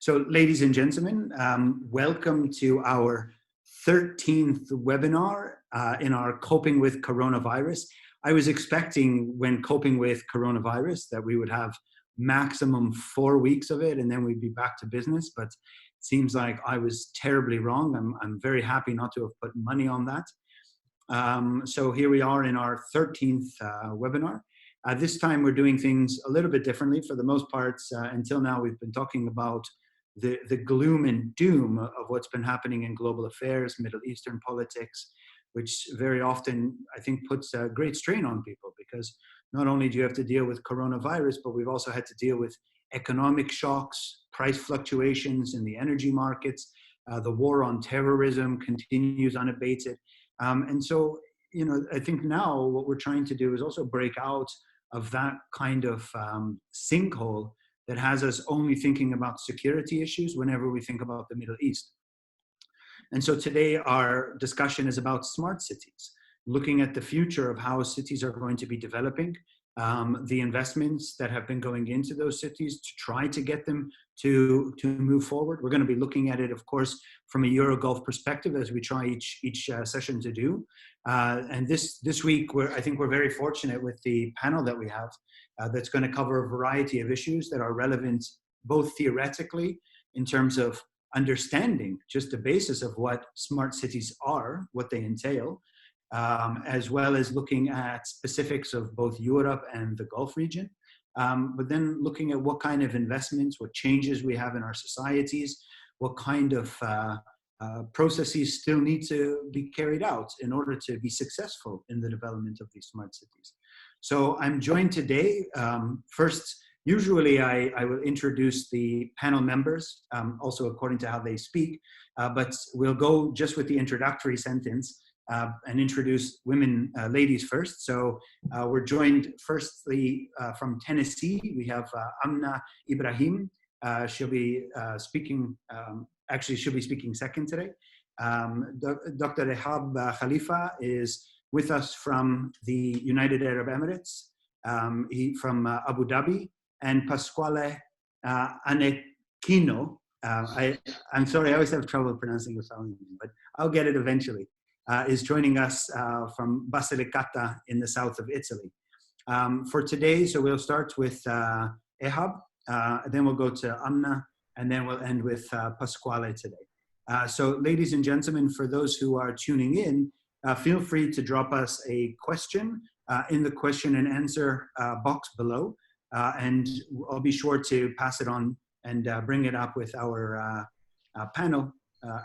So, ladies and gentlemen, welcome to our 13th webinar in our Coping with Coronavirus. I was expecting when coping with coronavirus that we would have maximum 4 weeks of it and then we'd be back to business, but it seems like I was terribly wrong. I'm very happy not to have put money on that. So here we are in our 13th webinar. This time we're doing things a little bit differently. For the most part, until now, we've been talking about the gloom and doom of what's been happening in global affairs, Middle Eastern politics, which very often, I think, puts a great strain on people because not only do you have to deal with coronavirus, but we've also had to deal with economic shocks, price fluctuations in the energy markets, the war on terrorism continues unabated. And so, you know, I think now what we're trying to do is also break out of that kind of sinkhole that has us only thinking about security issues whenever we think about the Middle East. And so today our discussion is about smart cities, looking at the future of how cities are going to be developing, the investments that have been going into those cities to try to get them to move forward. We're going to be looking at it, of course, from a Eurogulf perspective, as we try each session to do. And this week, I think we're very fortunate with the panel that we have that's going to cover a variety of issues that are relevant both theoretically in terms of understanding just the basis of what smart cities are, what they entail, as well as looking at specifics of both Europe and the Gulf region, but then looking at what kind of investments, what changes we have in our societies, what kind of processes still need to be carried out in order to be successful in the development of these smart cities. So I'm joined today, first, usually I will introduce the panel members, also according to how they speak, but we'll go just with the introductory sentence and introduce ladies first. So we're joined firstly from Tennessee. We have Amna Ibrahim. She'll be speaking, actually she'll be speaking second today. Dr. Ehab Khalifa is with us from the United Arab Emirates, from Abu Dhabi, and Pasquale Anecchino. I'm sorry, I always have trouble pronouncing your family name, but I'll get it eventually. Is joining us from Basilicata in the south of Italy. For today, so we'll start with Ehab, then we'll go to Amna, and then we'll end with Pasquale today. So ladies and gentlemen, for those who are tuning in, feel free to drop us a question in the question and answer box below, and I'll be sure to pass it on and bring it up with our panel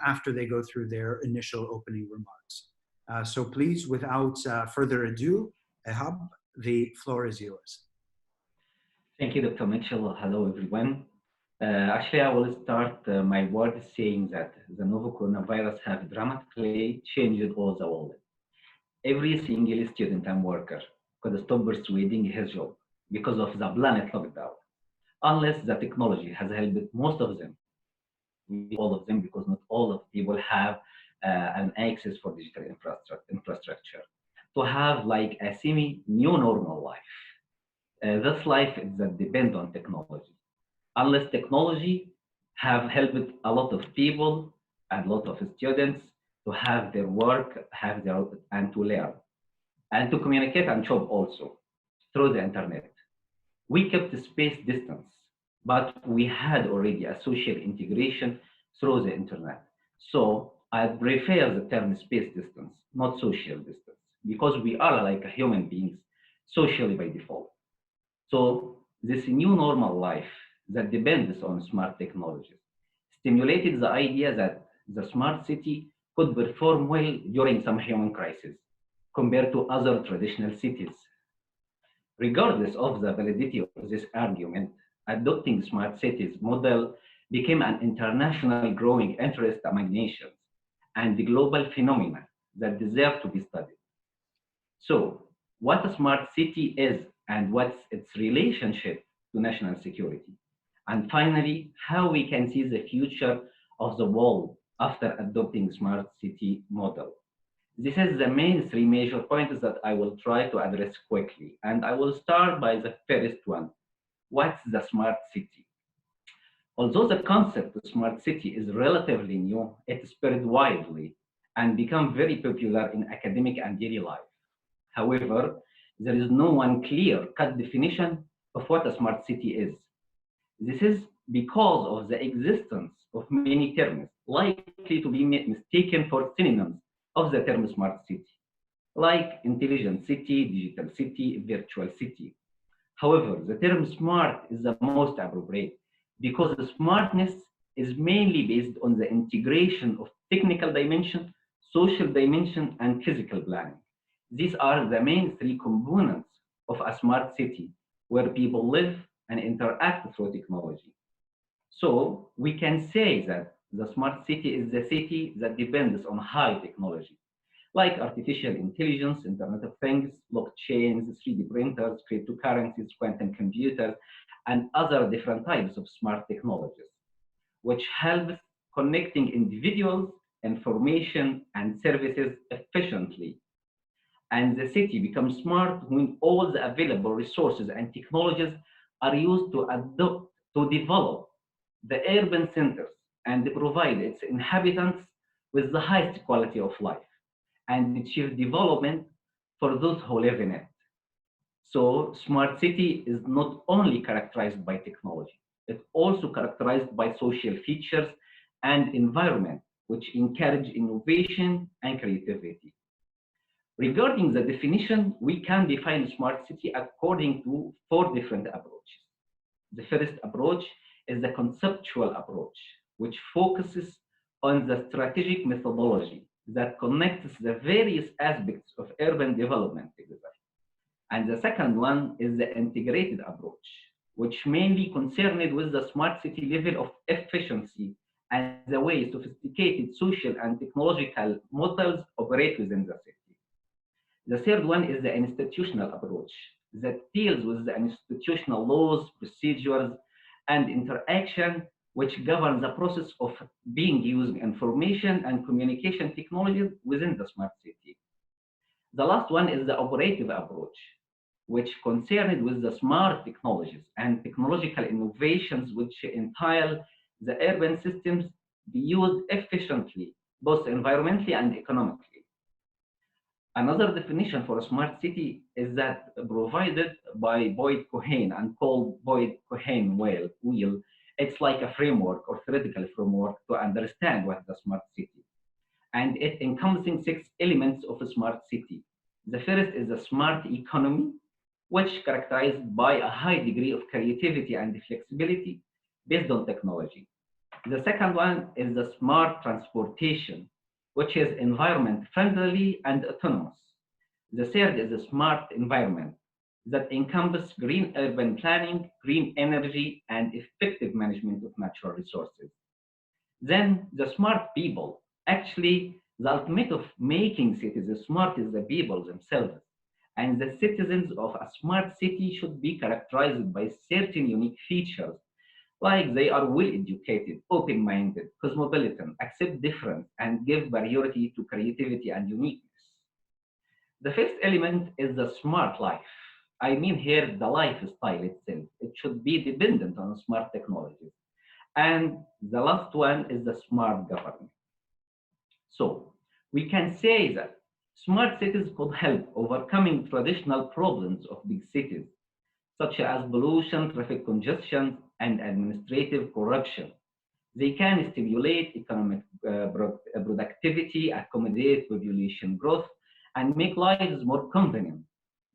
after they go through their initial opening remarks. So please, without further ado, Ehab, the floor is yours. Thank you, Dr. Mitchell. Hello, everyone. Actually, I will start my words saying that the novel coronavirus have dramatically changed all the world. Every single student and worker could stop persuading his job because of the planet lockdown, unless the technology has helped most of them. All of them, because not all of people have an access for digital infrastructure to have like a semi-new normal life. This life is that depend on technology. Unless technology have helped a lot of people and a lot of students to have their work, and to learn, and to communicate and shop also through the internet. We kept the space distance, but we had already a social integration through the internet. So I prefer the term space distance, not social distance, because we are like human beings socially by default. So this new normal life that depends on smart technologies stimulated the idea that the smart city could perform well during some human crisis compared to other traditional cities. Regardless of the validity of this argument, adopting smart cities model became an international growing interest among nations and the global phenomena that deserve to be studied. So, what a smart city is and what's its relationship to national security? And finally, how we can see the future of the world after adopting smart city model. This is the main three major points that I will try to address quickly. And I will start by the first one. What's the smart city? Although the concept of smart city is relatively new, it spread widely and became very popular in academic and daily life. However, there is no one clear-cut definition of what a smart city is. This is because of the existence of many terms likely to be mistaken for synonyms of the term smart city, like intelligent city, digital city, virtual city. However, the term smart is the most appropriate because the smartness is mainly based on the integration of technical dimension, social dimension, and physical planning. These are the main three components of a smart city where people live and interact through technology. So we can say that the smart city is the city that depends on high technology, like artificial intelligence, Internet of Things, blockchains, 3D printers, cryptocurrencies, quantum computers, and other different types of smart technologies, which helps connecting individuals, information, and services efficiently. And the city becomes smart when all the available resources and technologies are used to adopt, to develop the urban centers and provide its inhabitants with the highest quality of life and achieve development for those who live in it. So smart city is not only characterized by technology, it's also characterized by social features and environment, which encourage innovation and creativity. Regarding the definition, we can define smart city according to four different approaches. The first approach is the conceptual approach, which focuses on the strategic methodology that connects the various aspects of urban development together. And the second one is the integrated approach, which mainly concerned with the smart city level of efficiency and the way sophisticated social and technological models operate within the city. The third one is the institutional approach that deals with the institutional laws, procedures, and interaction which govern the process of being using information and communication technologies within the smart city. The last one is the operative approach, which concerned with the smart technologies and technological innovations which entail the urban systems be used efficiently, both environmentally and economically. Another definition for a smart city is that provided by Boyd Cohen and called Boyd Cohen wheel. It's like a framework or theoretical framework to understand what is a smart city. And it encompassing six elements of a smart city. The first is the smart economy, which characterized by a high degree of creativity and flexibility based on technology. The second one is the smart transportation, which is environment friendly and autonomous. The third is a smart environment that encompasses green urban planning, green energy, and effective management of natural resources. Then the smart people. Actually, the ultimate of making cities smart is the people themselves. And the citizens of a smart city should be characterized by certain unique features, like they are well educated, open minded, cosmopolitan, accept difference, and give priority to creativity and uniqueness. The first element is the smart life. I mean here the lifestyle itself. It should be dependent on smart technologies. And the last one is the smart government. So we can say that smart cities could help overcoming traditional problems of big cities, such as pollution, traffic congestion, and administrative corruption. They can stimulate economic productivity, accommodate population growth, and make lives more convenient.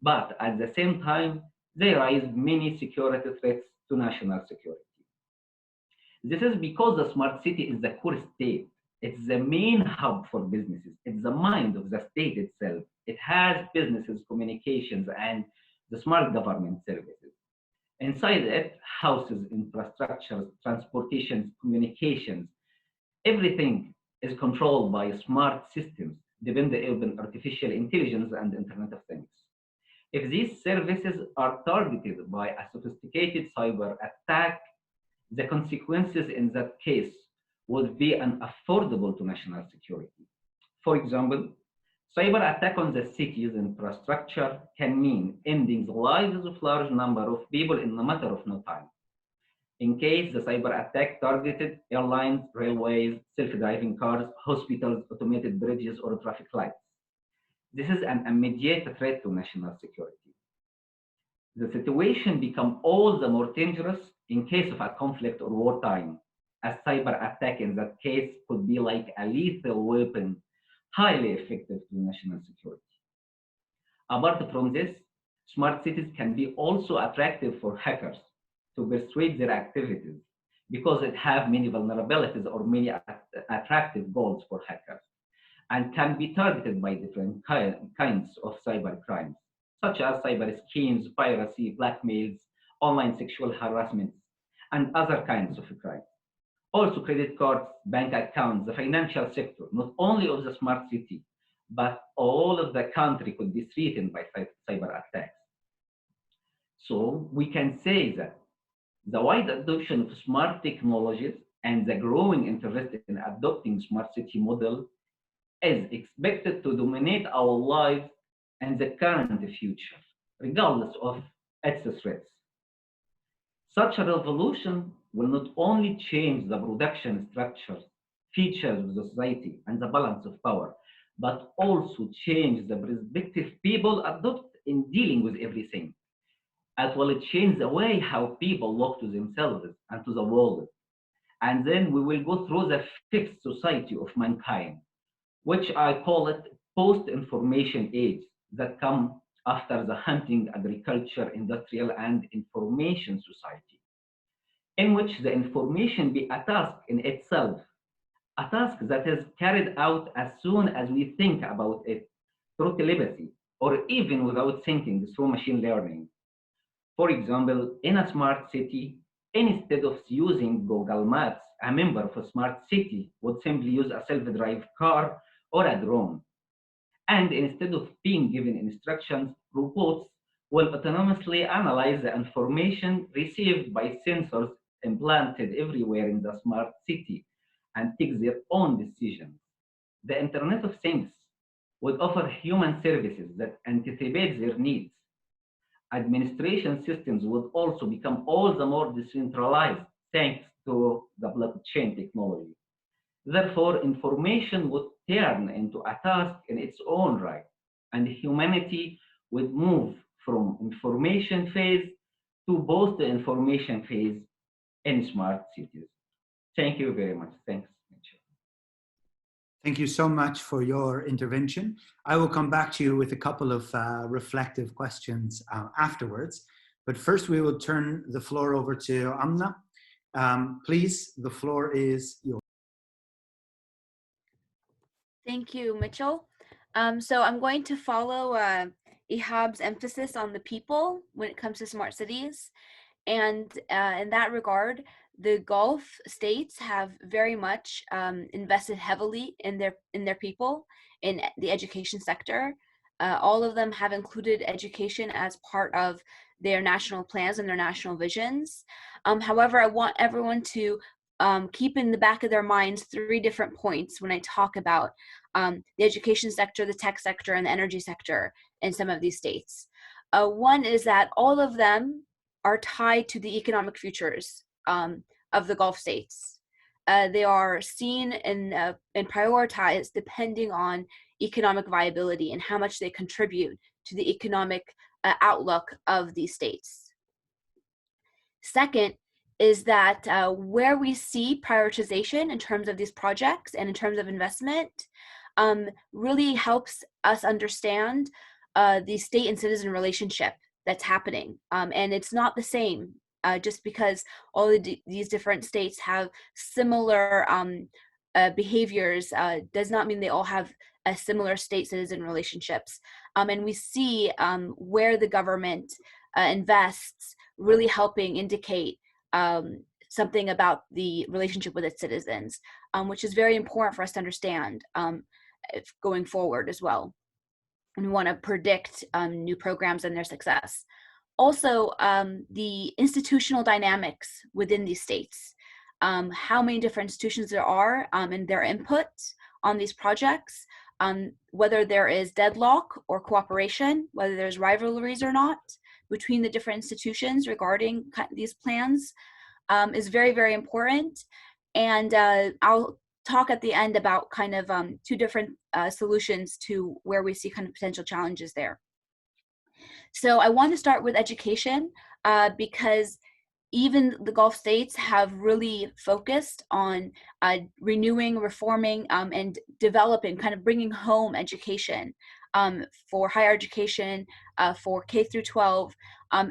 But at the same time, they raise many security threats to national security. This is because the smart city is the core state. It's the main hub for businesses. It's the mind of the state itself. It has businesses, communications, and the smart government services. Inside it, houses, infrastructure, transportation, communications, everything is controlled by smart systems, dependent on artificial intelligence and Internet of Things. If these services are targeted by a sophisticated cyber attack, the consequences in that case would be unaffordable to national security. For example, cyber attack on the city's infrastructure can mean ending the lives of large number of people in a matter of no time. in case the cyber attack targeted airlines, railways, self-driving cars, hospitals, automated bridges, or traffic lights. This is an immediate threat to national security. The situation becomes all the more dangerous in case of a conflict or wartime. A cyber attack in that case could be like a lethal weapon, highly effective to national security. Apart from this, smart cities can be also attractive for hackers to persuade their activities because it have many vulnerabilities or many attractive goals for hackers and can be targeted by different kinds of cyber crimes, such as cyber schemes, piracy, blackmails, online sexual harassment, and other kinds of crimes. Also, credit cards, bank accounts, the financial sector, not only of the smart city, but all of the country could be threatened by cyber attacks. So we can say that the wide adoption of smart technologies and the growing interest in adopting smart city model is expected to dominate our lives and the current future, regardless of its threats. Such a revolution will not only change the production structures, features of the society, and the balance of power, but also change the perspective people adopt in dealing with everything, as well as change the way how people look to themselves and to the world. And then we will go through the fifth society of mankind, which I call it post-information age, that come after the hunting, agriculture, industrial, and information society, in which the information be a task in itself, a task that is carried out as soon as we think about it through telepathy, or even without thinking through machine learning. For example, in a smart city, instead of using Google Maps, a member of a smart city would simply use a self-drive car or a drone. And instead of being given instructions, robots will autonomously analyze the information received by sensors implanted everywhere in the smart city and take their own decisions. The Internet of Things would offer human services that anticipate their needs. Administration systems would also become all the more decentralized thanks to the blockchain technology. Therefore, information would turn into a task in its own right, and humanity would move from information phase to post the information phase in smart cities. Thank you very much. Thanks, Mitchell. Thank you so much for your intervention. I will come back to you with a couple of reflective questions afterwards. But first, we will turn the floor over to Amna. Please, the floor is yours. Thank you, Mitchell. So I'm going to follow Ihab's emphasis on the people when it comes to smart cities. And in that regard, the Gulf states have very much invested heavily in their people in the education sector. All of them have included education as part of their national plans and their national visions. However, I want everyone to keep in the back of their minds 3 different points when I talk about the education sector, the tech sector, and the energy sector in some of these states. One is that all of them are tied to the economic futures of the Gulf states. They are seen and prioritized depending on economic viability and how much they contribute to the economic outlook of these states. Second is that where we see prioritization in terms of these projects and in terms of investment really helps us understand the state and citizen relationship that's happening. And it's not the same just because all of these different states have similar behaviors does not mean they all have a similar state-citizen relationships. And we see where the government invests really helping indicate something about the relationship with its citizens, which is very important for us to understand going forward as well. And we want to predict new programs and their success. Also, the institutional dynamics within these states, how many different institutions there are and their input on these projects, whether there is deadlock or cooperation, whether there's rivalries or not between the different institutions regarding these plans, is very, very important. And I'll talk at the end about kind of two different solutions to where we see kind of potential challenges there. So I want to start with education because even the Gulf states have really focused on renewing, reforming, and developing, kind of bringing home education for higher education, for K through 12,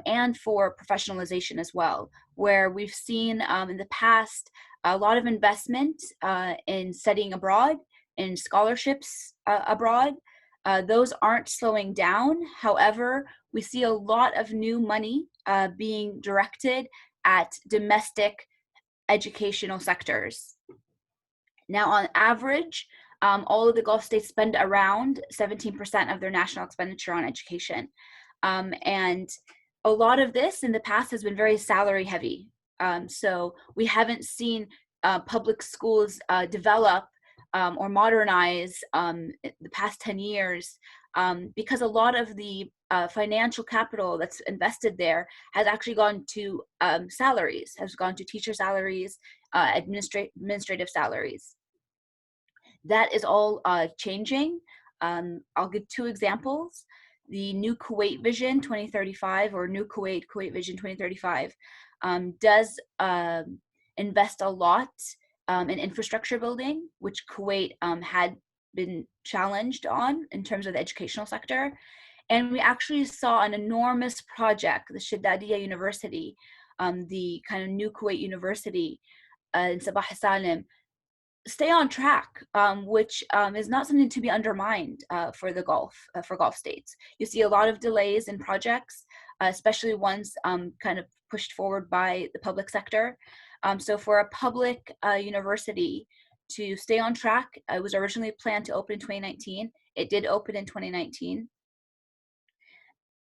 and for professionalization as well, where we've seen in the past a lot of investment in studying abroad, in scholarships abroad. Those aren't slowing down. However, we see a lot of new money being directed at domestic educational sectors. Now, on average, all of the Gulf states spend around 17% of their national expenditure on education. And a lot of this in the past has been very salary heavy. So we haven't seen public schools develop or modernize the past 10 years because a lot of the financial capital that's invested there has actually gone to salaries, has gone to teacher salaries, administrative salaries. That is all changing. I'll give two examples. The new Kuwait Vision 2035, or new Kuwait Vision 2035, does invest a lot in infrastructure building, which Kuwait had been challenged on in terms of the educational sector. And we actually saw an enormous project, the Shaddadiya University, the kind of new Kuwait University in Sabah Salim, stay on track, which is not something to be undermined for the Gulf, for Gulf states. You see a lot of delays in projects, especially ones kind of pushed forward by the public sector. So for a public university to stay on track, it was originally planned to open in 2019. It did open in 2019.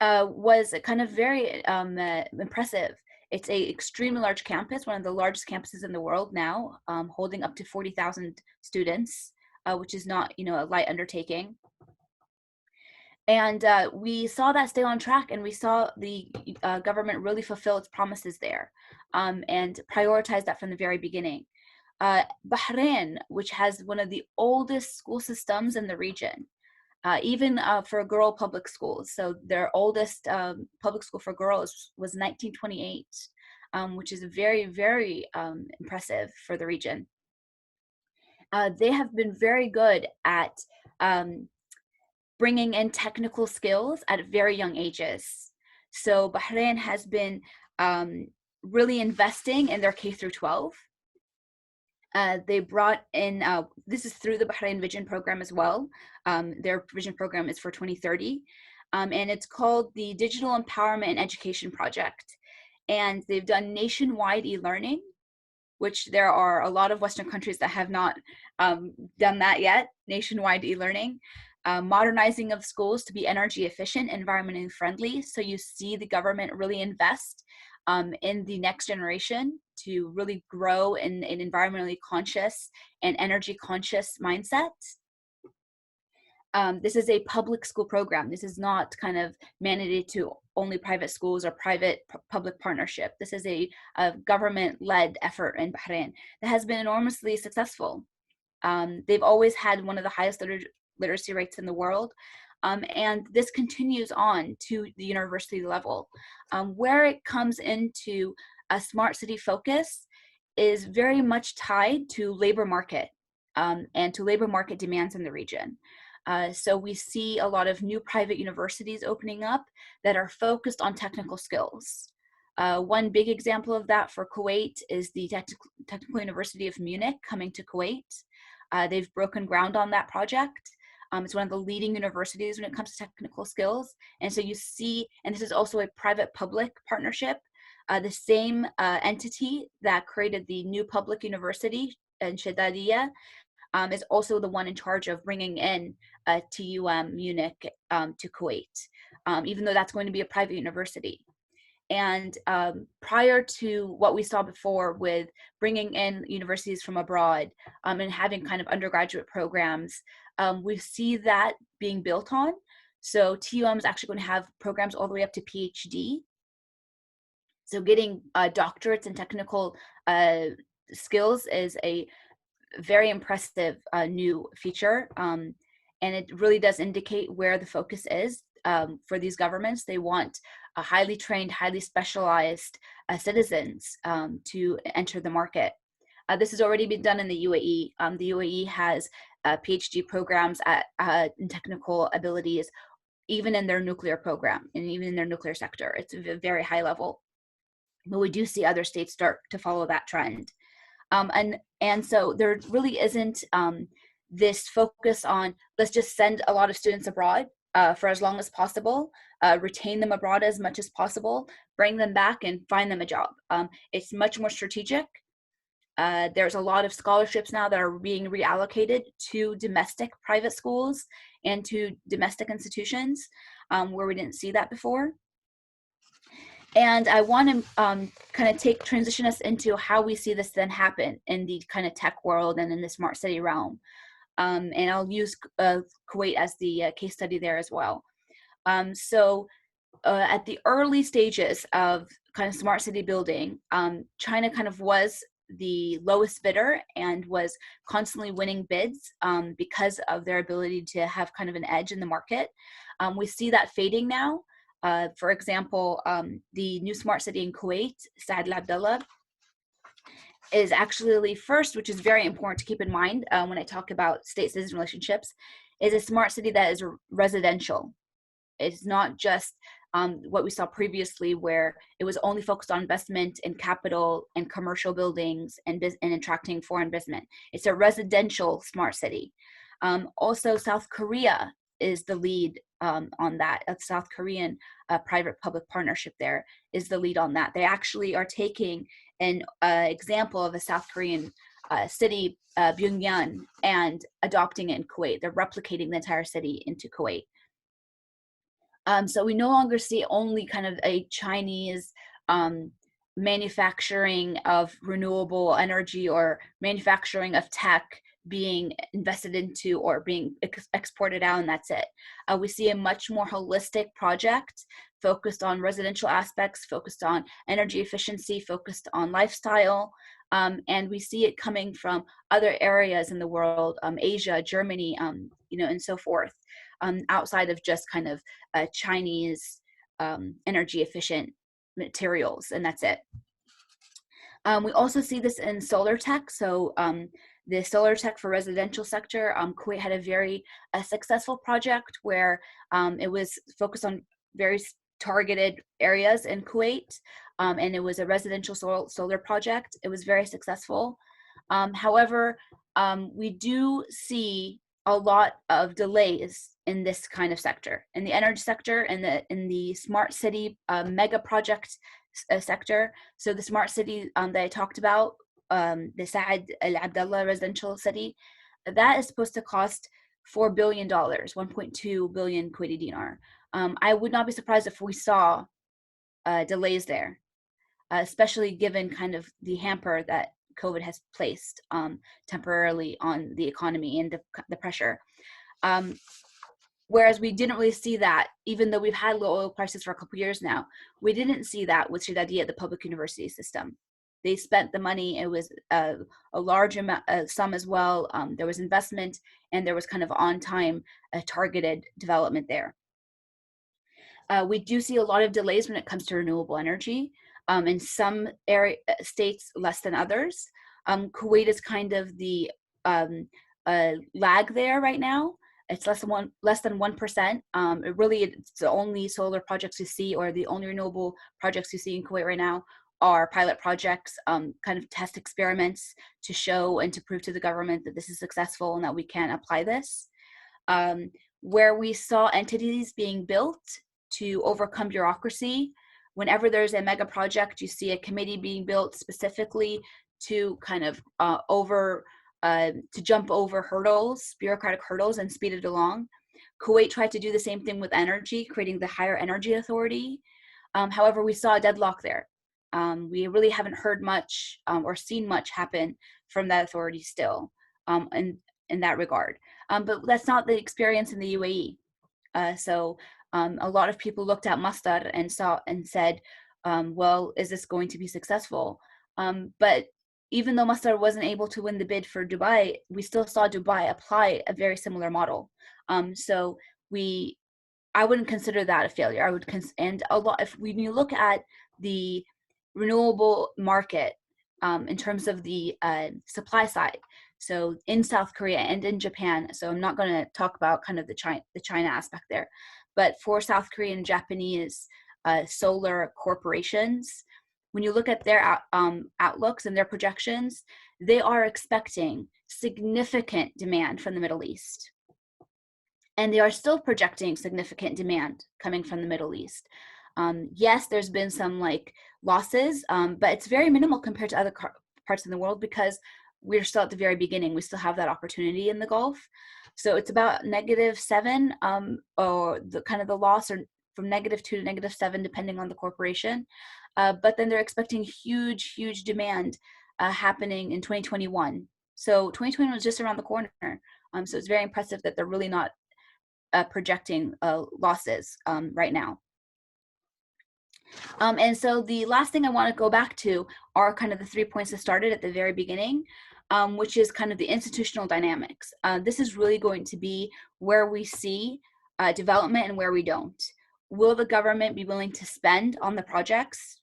Was kind of very impressive. It's a extremely large campus, one of the largest campuses in the world now, holding up to 40,000 students, which is not, a light undertaking. And we saw that stay on track, and we saw the government really fulfill its promises there and prioritize that from the very beginning. Bahrain, which has one of the oldest school systems in the region, even for girl public schools. So their oldest public school for girls was 1928, which is very, very impressive for the region. They have been very good at bringing in technical skills at very young ages. So Bahrain has been really investing in their K through 12. They brought in, this is through the Bahrain Vision program as well. Their Vision program is for 2030. And it's called the Digital Empowerment and Education Project. And they've done nationwide e-learning, which there are a lot of Western countries that have not done that yet, nationwide e-learning. Modernizing of schools to be energy efficient, environmentally friendly. So you see the government really invest in the next generation to really grow in an environmentally conscious and energy conscious mindset. This is a public school program. This is not kind of mandated to only private schools or private-public partnership. This is a government-led effort in Bahrain that has been enormously successful. They've always had one of the highest literacy rates in the world. And this continues on to the university level. Where it comes into a smart city focus is very much tied to labor market and to labor market demands in the region. So we see a lot of new private universities opening up that are focused on technical skills. One big example of that for Kuwait is the Technical University of Munich coming to Kuwait. They've broken ground on that project. It's one of the leading universities when it comes to technical skills. And so you see, and this is also a private-public partnership, the same entity that created the new public university in Shaddadiya is also the one in charge of bringing in TUM Munich to Kuwait, even though that's going to be a private university. And prior to what we saw before with bringing in universities from abroad and having kind of undergraduate programs, we see that being built on. So TUM is actually going to have programs all the way up to PhD. So getting doctorates in technical skills is a very impressive new feature. And it really does indicate where the focus is for these governments. They want highly trained, highly specialized citizens to enter the market. This has already been done in the UAE. The UAE has PhD programs in technical abilities, even in their nuclear program and even in their nuclear sector. It's a very high level. But we do see other states start to follow that trend. And so there really isn't this focus on, let's just send a lot of students abroad for as long as possible, retain them abroad as much as possible, bring them back and find them a job. It's much more strategic. There's a lot of scholarships now that are being reallocated to domestic private schools and to domestic institutions where we didn't see that before. And I want to kind of transition us into how we see this then happen in the kind of tech world and in the smart city realm. And I'll use Kuwait as the case study there as well. So at the early stages of kind of smart city building, China kind of was the lowest bidder and was constantly winning bids because of their ability to have kind of an edge in the market. We see that fading now. For example, the new smart city in Kuwait, Saad Al Abdullah, is actually first, which is very important to keep in mind when I talk about state-citizen relationships, is a smart city that is residential. It's not just what we saw previously, where it was only focused on investment in capital and commercial buildings and attracting foreign investment. It's a residential smart city. Also, South Korea is the lead on that. A South Korean private-public partnership there is the lead on that. They actually are taking an example of a South Korean city, Pyongyang, and adopting it in Kuwait. They're replicating the entire city into Kuwait. So we no longer see only kind of a Chinese manufacturing of renewable energy or manufacturing of tech being invested into or being exported out, and that's it. We see a much more holistic project focused on residential aspects, focused on energy efficiency, focused on lifestyle, and we see it coming from other areas in the world, Asia, Germany, and so forth, outside of just kind of Chinese energy efficient materials, and that's it. We also see this in solar tech. So the solar tech for residential sector, Kuwait had a very successful project where it was focused on very targeted areas in Kuwait, and it was a residential solar project. It was very successful. However, we do see a lot of delays in this kind of sector, in the energy sector, and in the smart city mega project sector. So the smart city that I talked about, the Saad Al Abdullah residential city, that is supposed to cost $4 billion, 1.2 billion Kuwaiti dinar. I would not be surprised if we saw delays there, especially given kind of the hamper that COVID has placed temporarily on the economy and the pressure. Whereas we didn't really see that, even though we've had low oil prices for a couple of years now, we didn't see that with Shidadi at the public university system. They spent the money. It was a large amount, sum as well. There was investment, and there was kind of on-time targeted development there. We do see a lot of delays when it comes to renewable energy. In some states less than others. Kuwait is kind of the lag there right now. It's less than 1%. It really, it's the only solar projects you see, or the only renewable projects you see in Kuwait right now are pilot projects, kind of test experiments to show and to prove to the government that this is successful and that we can apply this. Where we saw entities being built to overcome bureaucracy, whenever there's a mega project, you see a committee being built specifically to kind of to jump over hurdles, bureaucratic hurdles, and speed it along. Kuwait tried to do the same thing with energy, creating the Higher Energy Authority. However, we saw a deadlock there. We really haven't heard much or seen much happen from that authority still in that regard. But that's not the experience in the UAE. So a lot of people looked at Masdar and said, well, is this going to be successful? But even though Masdar wasn't able to win the bid for Dubai, we still saw Dubai apply a very similar model. So I wouldn't consider that a failure. I would, and a lot, if when you look at the renewable market in terms of the supply side, so in South Korea and in Japan, so I'm not going to talk about kind of the China aspect there, but for South Korean and Japanese solar corporations, when you look at their outlooks and their projections, they are expecting significant demand from the Middle East. And they are still projecting significant demand coming from the Middle East. Yes, there's been some like losses, but it's very minimal compared to other parts of the world because we're still at the very beginning. We still have that opportunity in the Gulf. So it's about -7, or the kind of the loss, or from -2 to -7, depending on the corporation. But then they're expecting huge demand happening in 2021. So 2021 was just around the corner. So it's very impressive that they're really not projecting losses right now. And so the last thing I want to go back to are kind of the 3 points that started at the very beginning, which is kind of the institutional dynamics. This is really going to be where we see development and where we don't. Will the government be willing to spend on the projects?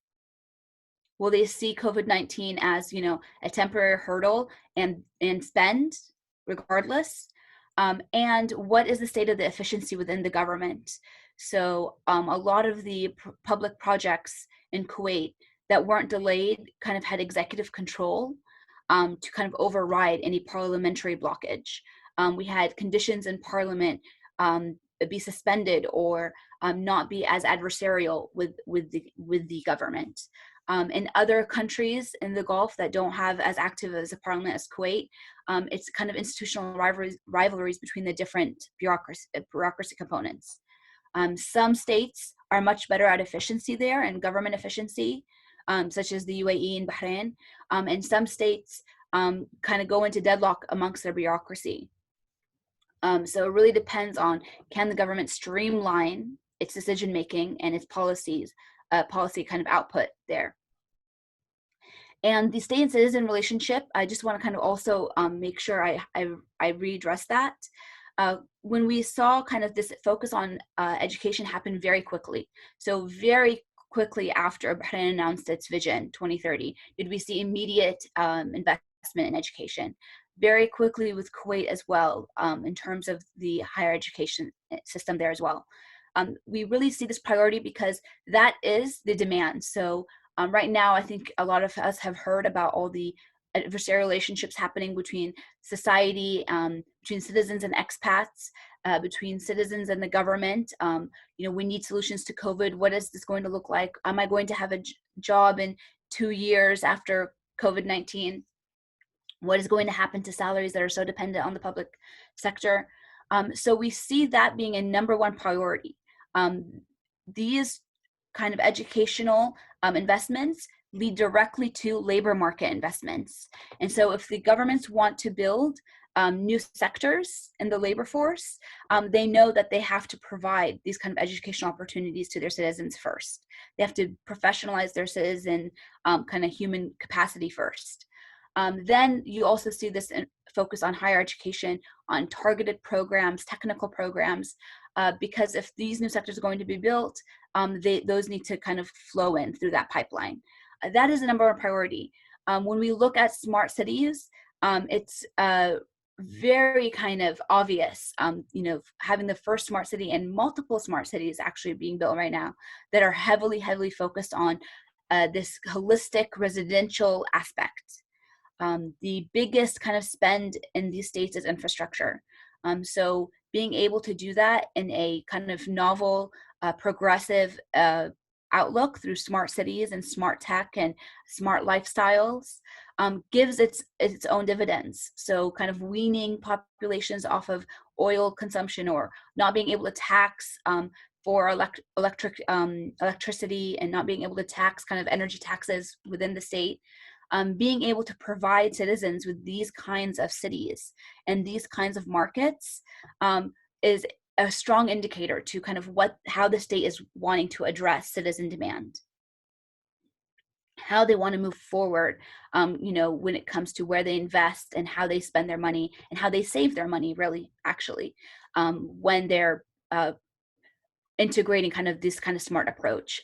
Will they see COVID-19 as, you know, a temporary hurdle and spend regardless? And what is the state of the efficiency within the government? So a lot of the public projects in Kuwait that weren't delayed kind of had executive control to kind of override any parliamentary blockage. We had conditions in parliament be suspended or not be as adversarial with the government. In other countries in the Gulf that don't have as active as a parliament as Kuwait, it's kind of institutional rivalries between the different bureaucracy components. Some states are much better at efficiency there and government efficiency, such as the UAE and Bahrain, and some states kind of go into deadlock amongst their bureaucracy. So it really depends on, can the government streamline its decision making and its policy kind of output there. And the state and citizen relationship, I just want to kind of also make sure I readdress that. When we saw kind of this focus on education happen very quickly, so very quickly after Bahrain announced its vision 2030, did we see immediate investment in education. Very quickly with Kuwait as well, in terms of the higher education system there as well. We really see this priority because that is the demand. So right now, I think a lot of us have heard about all the adversarial relationships happening between society, between citizens and expats, between citizens and the government. You know, we need solutions to COVID. What is this going to look like? Am I going to have a job in 2 years after COVID-19? What is going to happen to salaries that are so dependent on the public sector? So we see that being a #1 priority. These kind of educational investments lead directly to labor market investments. And so if the governments want to build new sectors in the labor force, they know that they have to provide these kind of educational opportunities to their citizens first. They have to professionalize their citizen kind of human capacity first. Then you also see this focus on higher education, on targeted programs, technical programs, because if these new sectors are going to be built, those need to kind of flow in through that pipeline. That is the #1 priority. When we look at smart cities, it's very kind of obvious, you know, having the first smart city and multiple smart cities actually being built right now that are heavily focused on this holistic residential aspect. The biggest kind of spend in these states is infrastructure. So being able to do that in a kind of novel, progressive outlook through smart cities and smart tech and smart lifestyles gives its own dividends. So kind of weaning populations off of oil consumption or not being able to tax for electricity and not being able to tax kind of energy taxes within the state. Being able to provide citizens with these kinds of cities and these kinds of markets is a strong indicator to kind of how the state is wanting to address citizen demand. how they want to move forward, you know, when it comes to where they invest and how they spend their money and how they save their money, really, actually, when they're integrating kind of this kind of smart approach.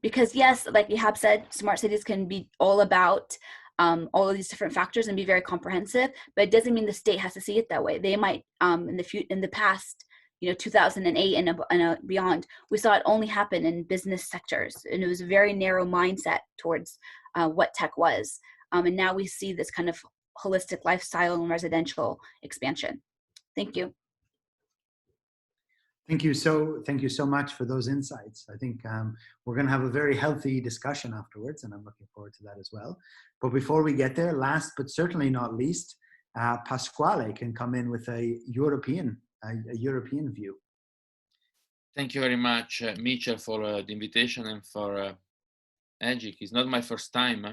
Because yes, like Ihab said, smart cities can be all about all of these different factors and be very comprehensive, but it doesn't mean the state has to see it that way. They might, in the past, you know, 2008 and beyond, we saw it only happen in business sectors, and it was a very narrow mindset towards what tech was. And now we see this kind of holistic lifestyle and residential expansion. Thank you. Thank you so much for those insights. I think we're going to have a very healthy discussion afterwards, and I'm looking forward to that as well. But before we get there, last but certainly not least, Pasquale can come in with a European view. Thank you very much, Mitchell, for the invitation and for EGIC. It's not my first time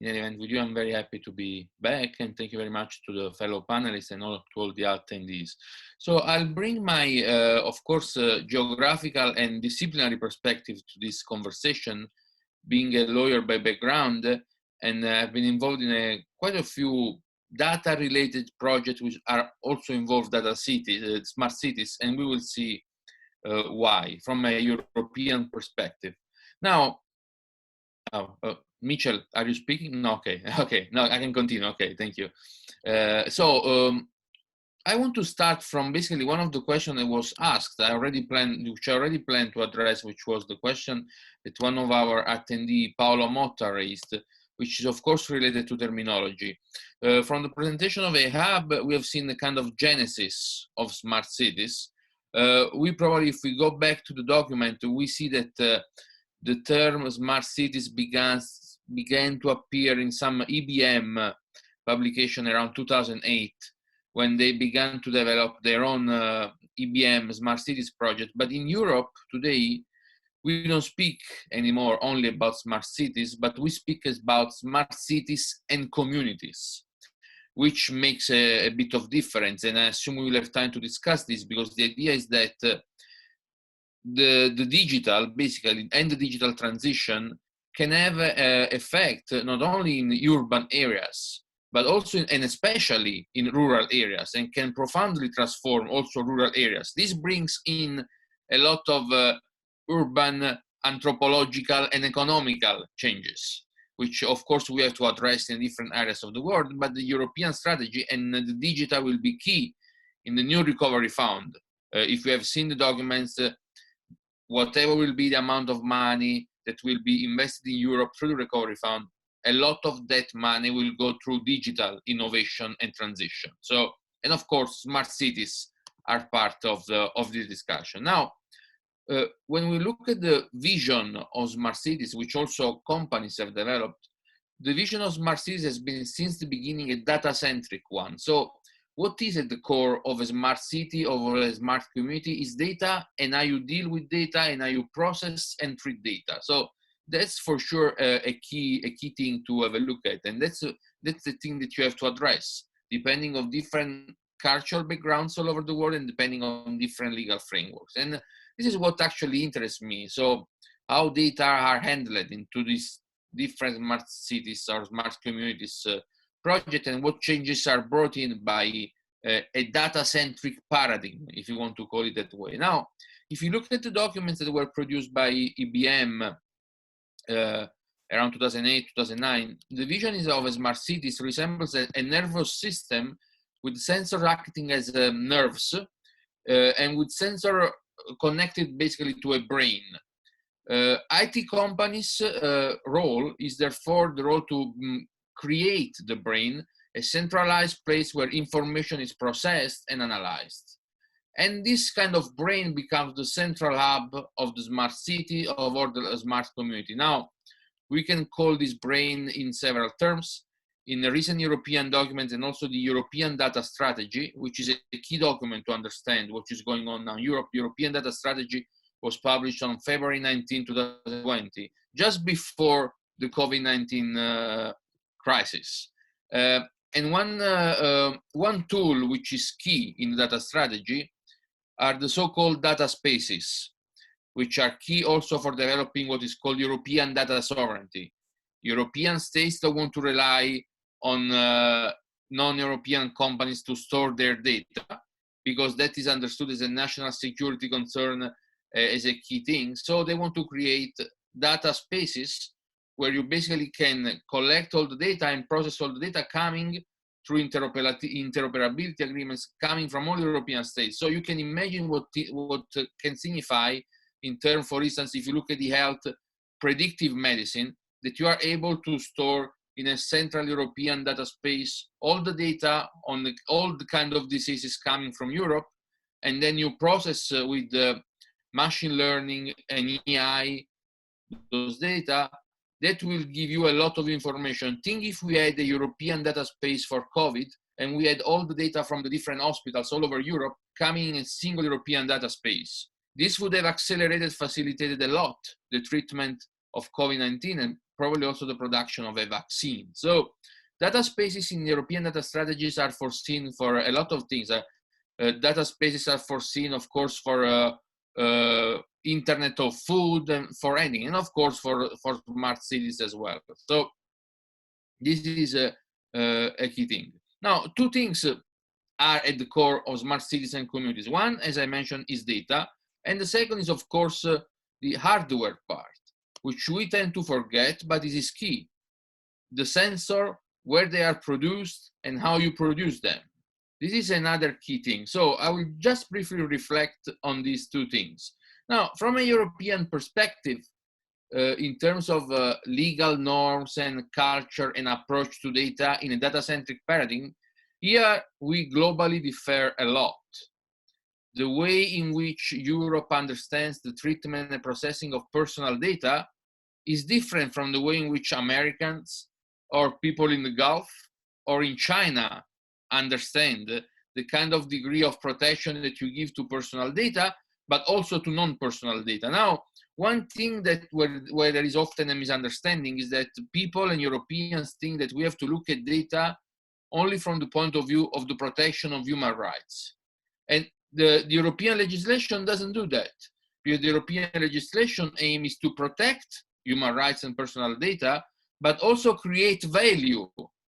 in an event with you. I'm very happy to be back, and thank you very much to the fellow panelists and to all the attendees. So I'll bring my, of course, geographical and disciplinary perspective to this conversation, being a lawyer by background, and I've been involved in quite a few data-related projects which are also involved data cities, smart cities, and we will see why from a European perspective. Now, Mitchell, are you speaking? No, okay, okay, no, I can continue. Okay, thank you. I want to start from basically one of the questions that was asked. which I already planned to address, which was the question that one of our attendees, Paolo Motta, raised, which is of course related to terminology. From the presentation of Ihab, we have seen the kind of genesis of smart cities. We probably, if we go back to the document, we see that the term smart cities began to appear in some EBM publication around 2008, when they began to develop their own EBM smart cities project. But in Europe today, we don't speak anymore only about smart cities, but we speak about smart cities and communities, which makes a bit of difference. And I assume we will have time to discuss this, because the idea is that the digital, basically, and the digital transition can have an effect not only in urban areas, but also and especially in rural areas, and can profoundly transform also rural areas. This brings in a lot of urban, anthropological, and economical changes, which of course we have to address in different areas of the world, but the European strategy and the digital will be key in the new recovery fund. If you have seen the documents, whatever will be the amount of money that will be invested in Europe through the recovery fund, a lot of that money will go through digital innovation and transition. So, and of course, smart cities are part of this discussion. Now, when we look at the vision of smart cities, which also companies have developed, the vision of smart cities has been since the beginning a data-centric one. So what is at the core of a smart city or a smart community is data, and how you deal with data, and how you process and treat data. So that's for sure a key thing to have a look at, and that's the thing that you have to address, depending on different cultural backgrounds all over the world and depending on different legal frameworks. And this is what actually interests me. So how data are handled into these different smart cities or smart communities project, and what changes are brought in by a data-centric paradigm, if you want to call it that way. Now, if you look at the documents that were produced by IBM around 2008, 2009, the vision is of a smart cities resembles a nervous system with sensors acting as nerves and with sensor connected basically to a brain. IT companies' role is therefore the role to create the brain, a centralized place where information is processed and analyzed. And this kind of brain becomes the central hub of the smart city or the smart community. Now, we can call this brain in several terms. In the recent European documents and also the European data strategy, which is a key document to understand what is going on now in Europe. European data strategy was published on February 19, 2020, just before the COVID-19 crisis. And one tool which is key in data strategy are the so-called data spaces, which are key also for developing what is called European data sovereignty. European states don't want to rely on non-European companies to store their data, because that is understood as a national security concern, as a key thing. So they want to create data spaces where you basically can collect all the data and process all the data coming through interoperability agreements coming from all European states. So you can imagine what can signify in terms, for instance, if you look at the health predictive medicine, that you are able to store in a central European data space all the data on all the kind of diseases coming from Europe, and then you process with machine learning and AI those data. That will give you a lot of information. Think if we had a European data space for COVID and we had all the data from the different hospitals all over Europe coming in a single European data space. This would have accelerated, facilitated a lot the treatment of COVID-19 and probably also the production of a vaccine. So data spaces in European data strategies are foreseen for a lot of things. Data spaces are foreseen, of course, for Internet of food and for anything, and of course for smart cities as well. So this is a key thing. Now, two things are at the core of smart cities and communities. One, as I mentioned, is data, and the second is, of course, the hardware part, which we tend to forget, but it is key. The sensor, where they are produced, and how you produce them. This is another key thing. So I will just briefly reflect on these two things. Now, from a European perspective, in terms of legal norms and culture and approach to data in a data-centric paradigm, here we globally differ a lot. The way in which Europe understands the treatment and processing of personal data is different from the way in which Americans or people in the Gulf or in China understand the kind of degree of protection that you give to personal data, but also to non-personal data. Now, one thing that where there is often a misunderstanding is that people and Europeans think that we have to look at data only from the point of view of the protection of human rights. And the European legislation doesn't do that, because the European legislation aim is to protect human rights and personal data, but also create value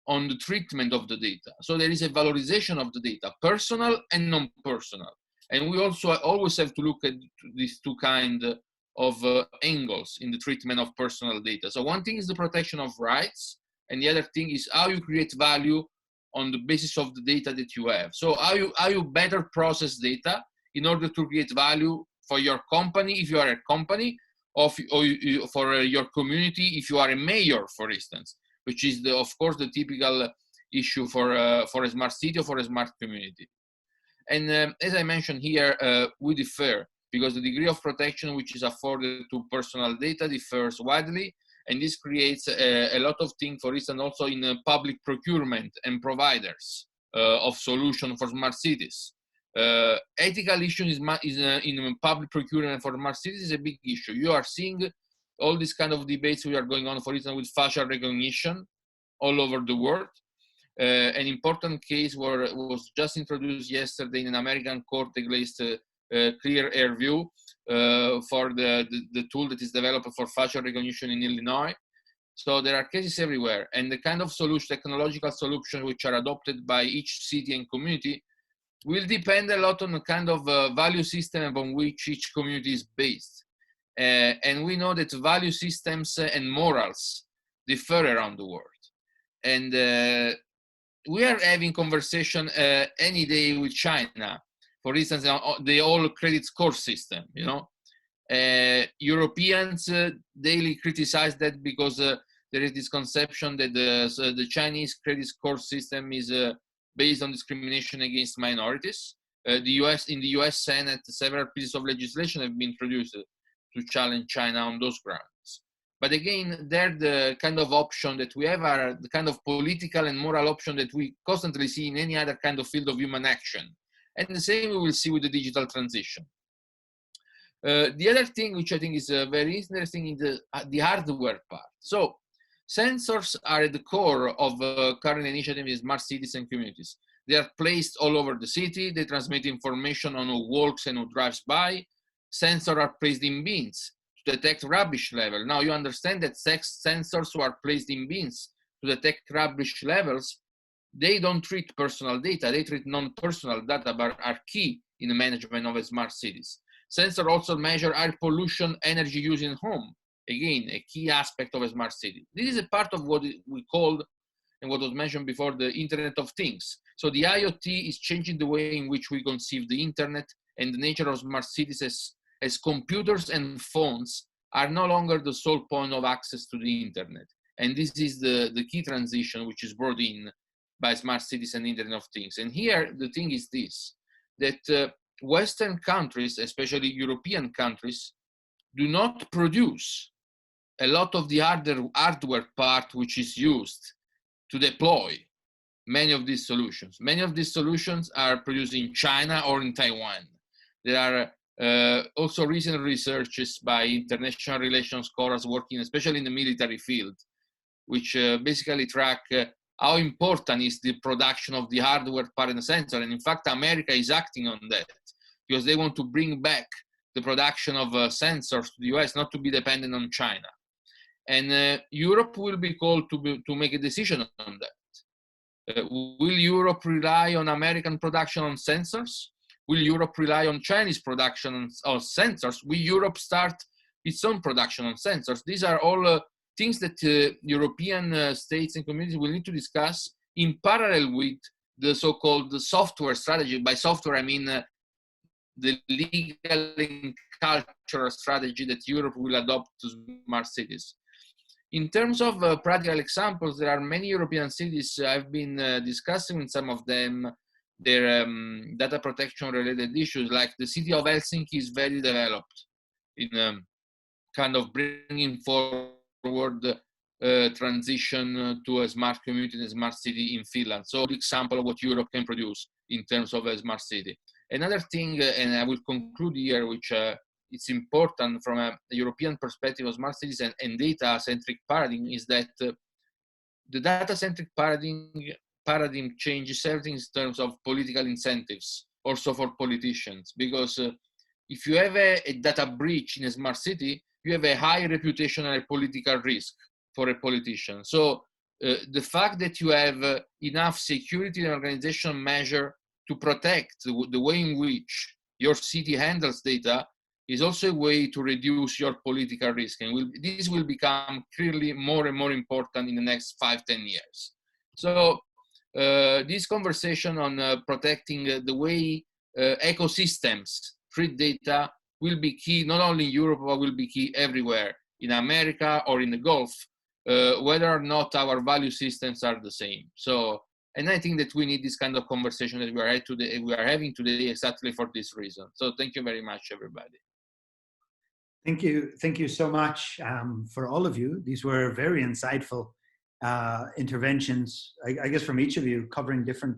on the treatment of the data. So there is a valorization of the data, personal and non-personal. And we also always have to look at these two kinds of angles in the treatment of personal data. So one thing is the protection of rights, and the other thing is how you create value on the basis of the data that you have. So how you better process data in order to create value for your company, if you are a company, or for your community, if you are a mayor, for instance, which is, of course, the typical issue for a smart city or for a smart community. And as I mentioned here, we differ because the degree of protection which is afforded to personal data differs widely, and this creates a lot of things, for instance, also in public procurement and providers of solutions for smart cities. Ethical issues in public procurement for smart cities is a big issue. You are seeing all these kind of debates we are going on, for instance, with facial recognition all over the world. An important case was just introduced yesterday in an American court against Clear Air View for the tool that is developed for facial recognition in Illinois. So there are cases everywhere, and the kind of technological solutions which are adopted by each city and community will depend a lot on the kind of value system upon which each community is based. And we know that value systems and morals differ around the world. And we are having conversation any day with China. For instance, the all credit score system, you know. Europeans daily criticize that because there is this conception that the Chinese credit score system is based on discrimination against minorities. In the US Senate, several pieces of legislation have been introduced to challenge China on those grounds. But again, they're the kind of option that we have are the kind of political and moral option that we constantly see in any other kind of field of human action. And the same we will see with the digital transition. The other thing which I think is very interesting is the hardware part. So sensors are at the core of current initiative in smart cities and communities. They are placed all over the city. They transmit information on who walks and who drives by. Sensors are placed in bins to detect rubbish level. Now you understand that sensors who are placed in bins to detect rubbish levels, they don't treat personal data, they treat non-personal data, but are key in the management of smart cities. Sensors also measure air pollution, energy use in home. Again, a key aspect of a smart city. This is a part of what we called, and what was mentioned before, the Internet of Things. So the IoT is changing the way in which we conceive the internet, and the nature of smart cities as computers and phones are no longer the sole point of access to the internet. And this is the key transition which is brought in by smart cities and Internet of Things. And here the thing is this, that Western countries, especially European countries, do not produce a lot of the hardware part which is used to deploy many of these solutions. Many of these solutions are produced in China or in Taiwan. There are also recent researches by international relations scholars working especially in the military field, which basically track how important is the production of the hardware part and the sensor. And in fact, America is acting on that because they want to bring back the production of sensors to the US, not to be dependent on China. And Europe will be called to make a decision on that. Will Europe rely on American production on sensors? Will Europe rely on Chinese production on sensors? Will Europe start its own production on sensors? These are all things that European states and communities will need to discuss in parallel with the so-called software strategy. By software, I mean the legal and cultural strategy that Europe will adopt to smart cities. In terms of practical examples, there are many European cities. I've been discussing with some of them their data protection related issues, like the city of Helsinki is very developed in kind of bringing forward transition to a smart community and a smart city in Finland. So the example of what Europe can produce in terms of a smart city. Another thing, and I will conclude here, which it's important from a European perspective of smart cities and data-centric paradigm, is that the data-centric paradigm changes everything in terms of political incentives, also for politicians. Because if you have a data breach in a smart city, you have a high reputational political risk for a politician. So the fact that you have enough security and organization measure to protect the way in which your city handles data is also a way to reduce your political risk. And this will become clearly more and more important in the next 5-10 years. So this conversation on protecting the way ecosystems treat data will be key, not only in Europe, but will be key everywhere, in America or in the Gulf, whether or not our value systems are the same. So, and I think that we need this kind of conversation that we are having today exactly for this reason. So thank you very much, everybody. Thank you so much for all of you. These were very insightful interventions, I guess, from each of you, covering different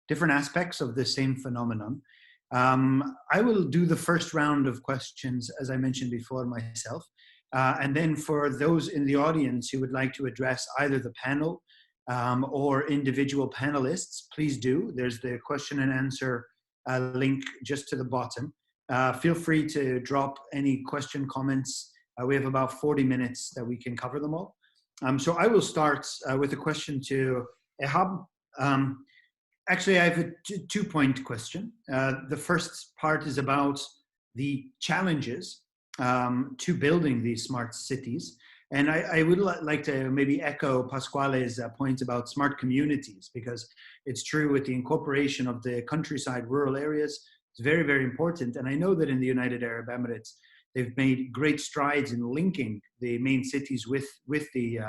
aspects of the same phenomenon. I will do the first round of questions, as I mentioned before, myself. And then for those in the audience who would like to address either the panel or individual panelists, please do. There's the question and answer link just to the bottom. Feel free to drop any question, comments. We have about 40 minutes that we can cover them all. So I will start with a question to Ehab. Actually, I have a two-point question. The first part is about the challenges to building these smart cities. And I would like to maybe echo Pasquale's point about smart communities, because it's true with the incorporation of the countryside, rural areas. It's very, very important. And I know that in the United Arab Emirates, they've made great strides in linking the main cities with the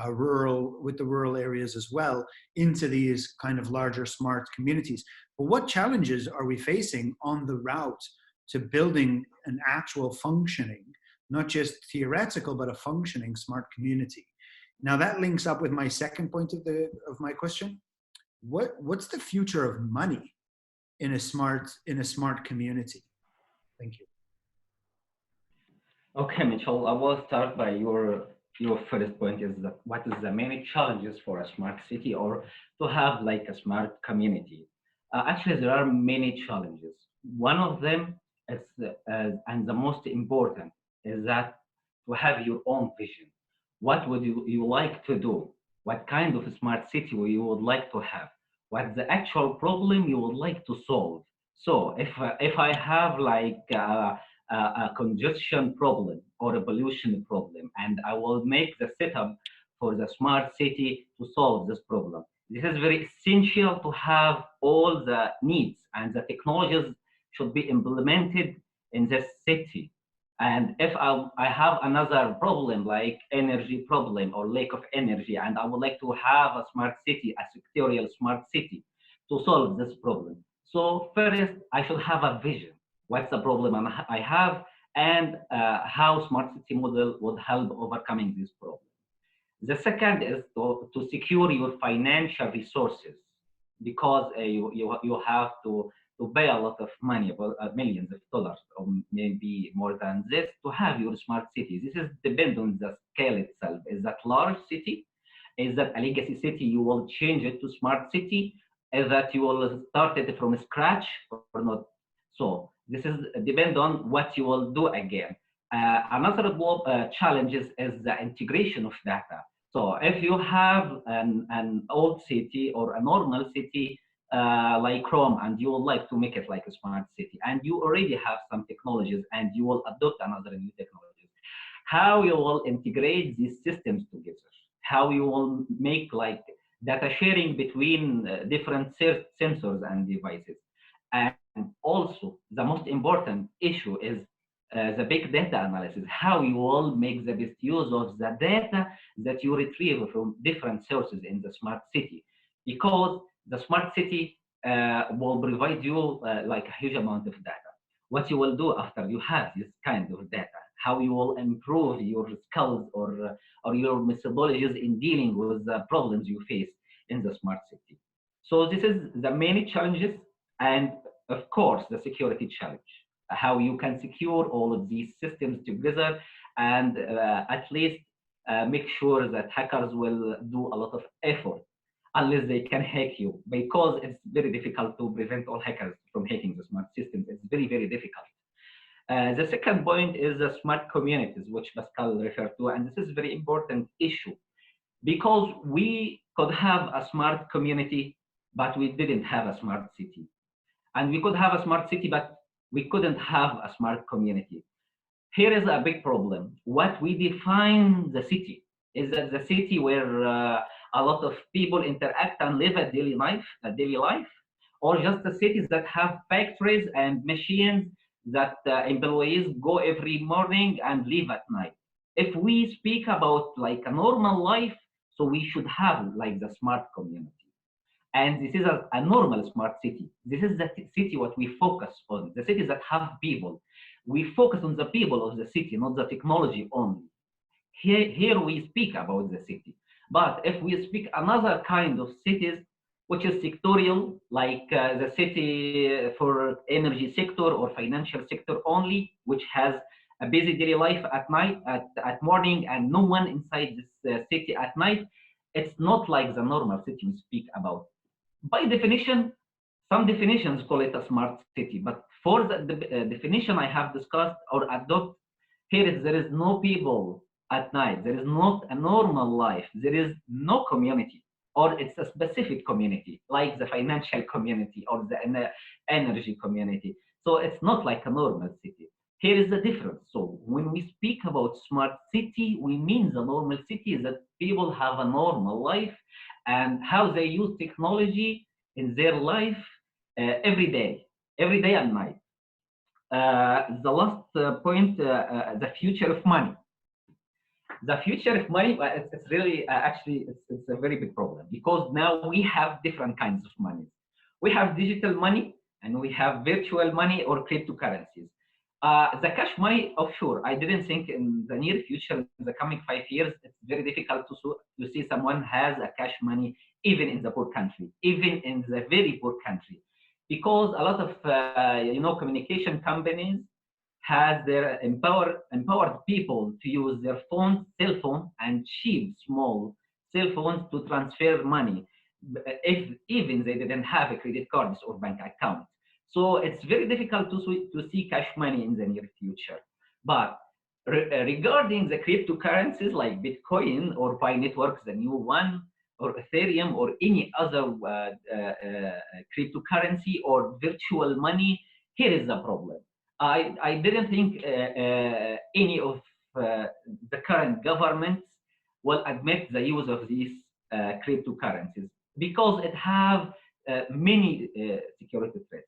rural areas as well into these kind of larger smart communities. But what challenges are we facing on the route to building an actual functioning, not just theoretical, but a functioning smart community? Now that links up with my second point of my question. What's the future of money in a smart community? Thank you. Okay, Mitchell, I will start by your first point is that what is the main challenges for a smart city or to have like a smart community? Actually, there are many challenges. One of them is, and the most important, is that to have your own vision. What would you like to do? What kind of a smart city you would like to have? What's the actual problem you would like to solve? So if I have like a congestion problem or a pollution problem, and I will make the setup for the smart city to solve this problem. This is very essential to have all the needs and the technologies should be implemented in this city. And if I have another problem like energy problem or lack of energy, and I would like to have a smart city, a sectorial smart city to solve this problem. So first, I should have a vision. What's the problem I have, and how smart city model would help overcoming this problem. The second is to secure your financial resources, because you have to pay a lot of money, about millions of dollars, or maybe more than this, to have your smart city. This is depend on the scale itself. Is that large city? Is that a legacy city? You will change it to smart city. Is that you will start it from scratch or not? So this is depend on what you will do again. Another challenge is the integration of data. So if you have an old city or a normal city like Rome, and you would like to make it like a smart city, and you already have some technologies and you will adopt another new technologies, how you will integrate these systems together, how you will make like data sharing between different sensors and devices. And also the most important issue is the big data analysis, how you will make the best use of the data that you retrieve from different sources in the smart city, because the smart city will provide you like a huge amount of data. What you will do after you have this kind of data, how you will improve your skills or your methodologies in dealing with the problems you face in the smart city. So this is the main challenges, and of course the security challenge, how you can secure all of these systems together, and at least make sure that hackers will do a lot of effort, unless they can hack you, because it's very difficult to prevent all hackers from hacking the smart systems. It's very, very difficult. The second point is the smart communities, which Pascal referred to, and this is a very important issue, because we could have a smart community, but we didn't have a smart city. And we could have a smart city, but we couldn't have a smart community. Here is a big problem. What we define the city is that the city where a lot of people interact and live a daily life, or just the cities that have factories and machines that employees go every morning and leave at night. If we speak about like a normal life, so we should have like the smart community. And this is a normal smart city. This is the city what we focus on, the cities that have people. We focus on the people of the city, not the technology only. Here we speak about the city. But if we speak another kind of cities, which is sectorial, like the city for energy sector or financial sector only, which has a busy daily life at night, at morning, and no one inside this city at night, it's not like the normal city we speak about. By definition, some definitions call it a smart city, but for the definition I have discussed or adopt, there is no people at night, there is not a normal life, there is no community, or it's a specific community, like the financial community or the energy community. So it's not like a normal city. Here is the difference. So when we speak about smart city, we mean the normal city is that people have a normal life and how they use technology in their life every day and night. The last point, the future of money. The future of money, it's really actually it's a very big problem, because now we have different kinds of money. We have digital money and we have virtual money or cryptocurrencies. The cash money, offshore, I didn't think in the near future, in the coming 5 years, it's very difficult to see someone has a cash money, even in the poor country, even in the very poor country, because a lot of communication companies has their empowered people to use their cell phone and cheap small cell phones to transfer money, if even they didn't have a credit cards or bank account. So it's very difficult to see cash money in the near future. But Regarding the cryptocurrencies like Bitcoin or Pi Networks, the new one, or Ethereum or any other cryptocurrency or virtual money, here is the problem. I didn't think any of the current governments will admit the use of these cryptocurrencies because it have many security threats.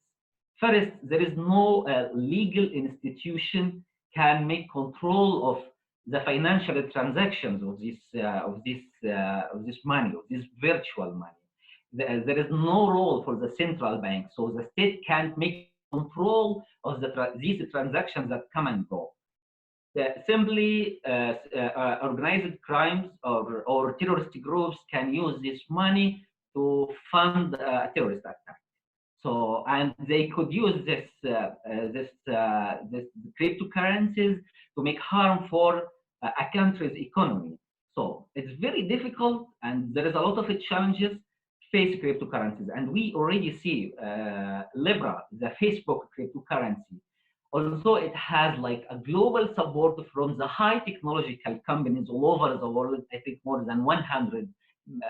First, there is no legal institution can make control of the financial transactions of this money, of this virtual money. There is no role for the central bank, so the state can't make control of these transactions that come and go. Simply, organized crimes or terrorist groups can use this money to fund a terrorist attack. So, and they could use this cryptocurrencies to make harm for a country's economy. So it's very difficult, and there is a lot of challenges face cryptocurrencies. And we already see Libra, the Facebook cryptocurrency, although it has like a global support from the high technological companies all over the world. I think more than 100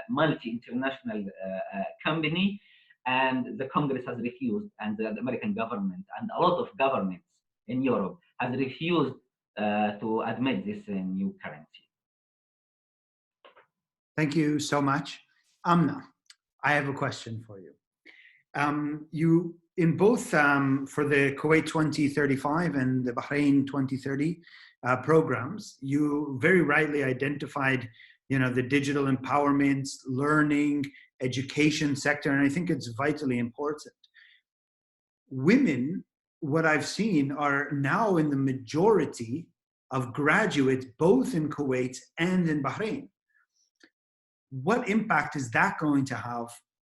multi-international company. And the Congress has refused, and the American government and a lot of governments in Europe has refused to admit this new currency. Thank you so much. Amna, I have a question for you. You, in both for the Kuwait 2035 and the Bahrain 2030 programs, you very rightly identified, the digital empowerment, learning, education sector, and I think it's vitally important. Women, what I've seen, are now in the majority of graduates, both in Kuwait and in Bahrain. What impact is that going to have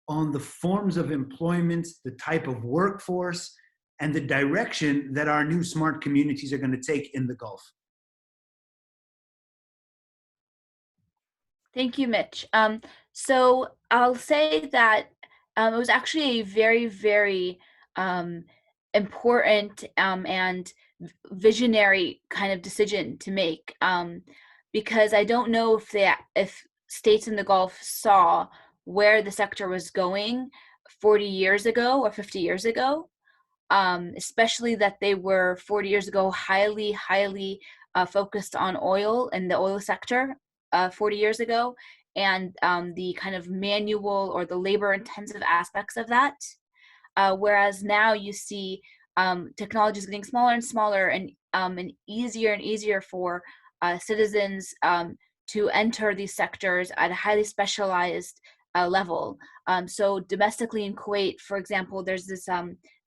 on the forms of employment, the type of workforce, and the direction that our new smart communities are going to take in the Gulf? Thank you, Mitch. So I'll say that it was actually a very, very important and visionary kind of decision to make, because I don't know if states in the Gulf saw where the sector was going 40 years ago or 50 years ago, especially that they were 40 years ago highly focused on oil and the oil sector 40 years ago, and the kind of manual or the labor intensive aspects of that. Whereas now you see technology is getting smaller and smaller, and easier for citizens to enter these sectors at a highly specialized level. So domestically in Kuwait, for example, there's this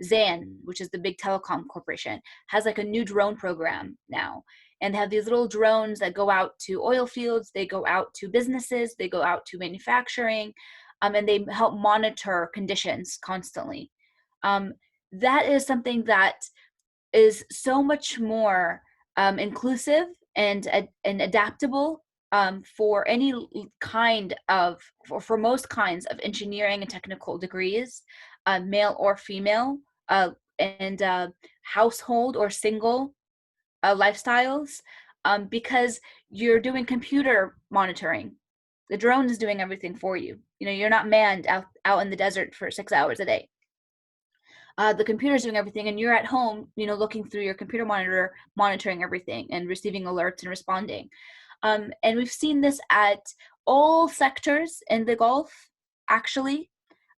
ZAN, which is the big telecom corporation, has like a new drone program now. And they have these little drones that go out to oil fields, they go out to businesses, they go out to manufacturing, and they help monitor conditions constantly. That is something that is so much more inclusive and adaptable for any kind of, for most kinds of engineering and technical degrees, male or female, and household or single lifestyles, because you're doing computer monitoring. The drone is doing everything for you. You're not manned out in the desert for 6 hours a day. The computer's doing everything, and you're at home, looking through your computer monitor, monitoring everything and receiving alerts and responding. And we've seen this at all sectors in the Gulf, actually.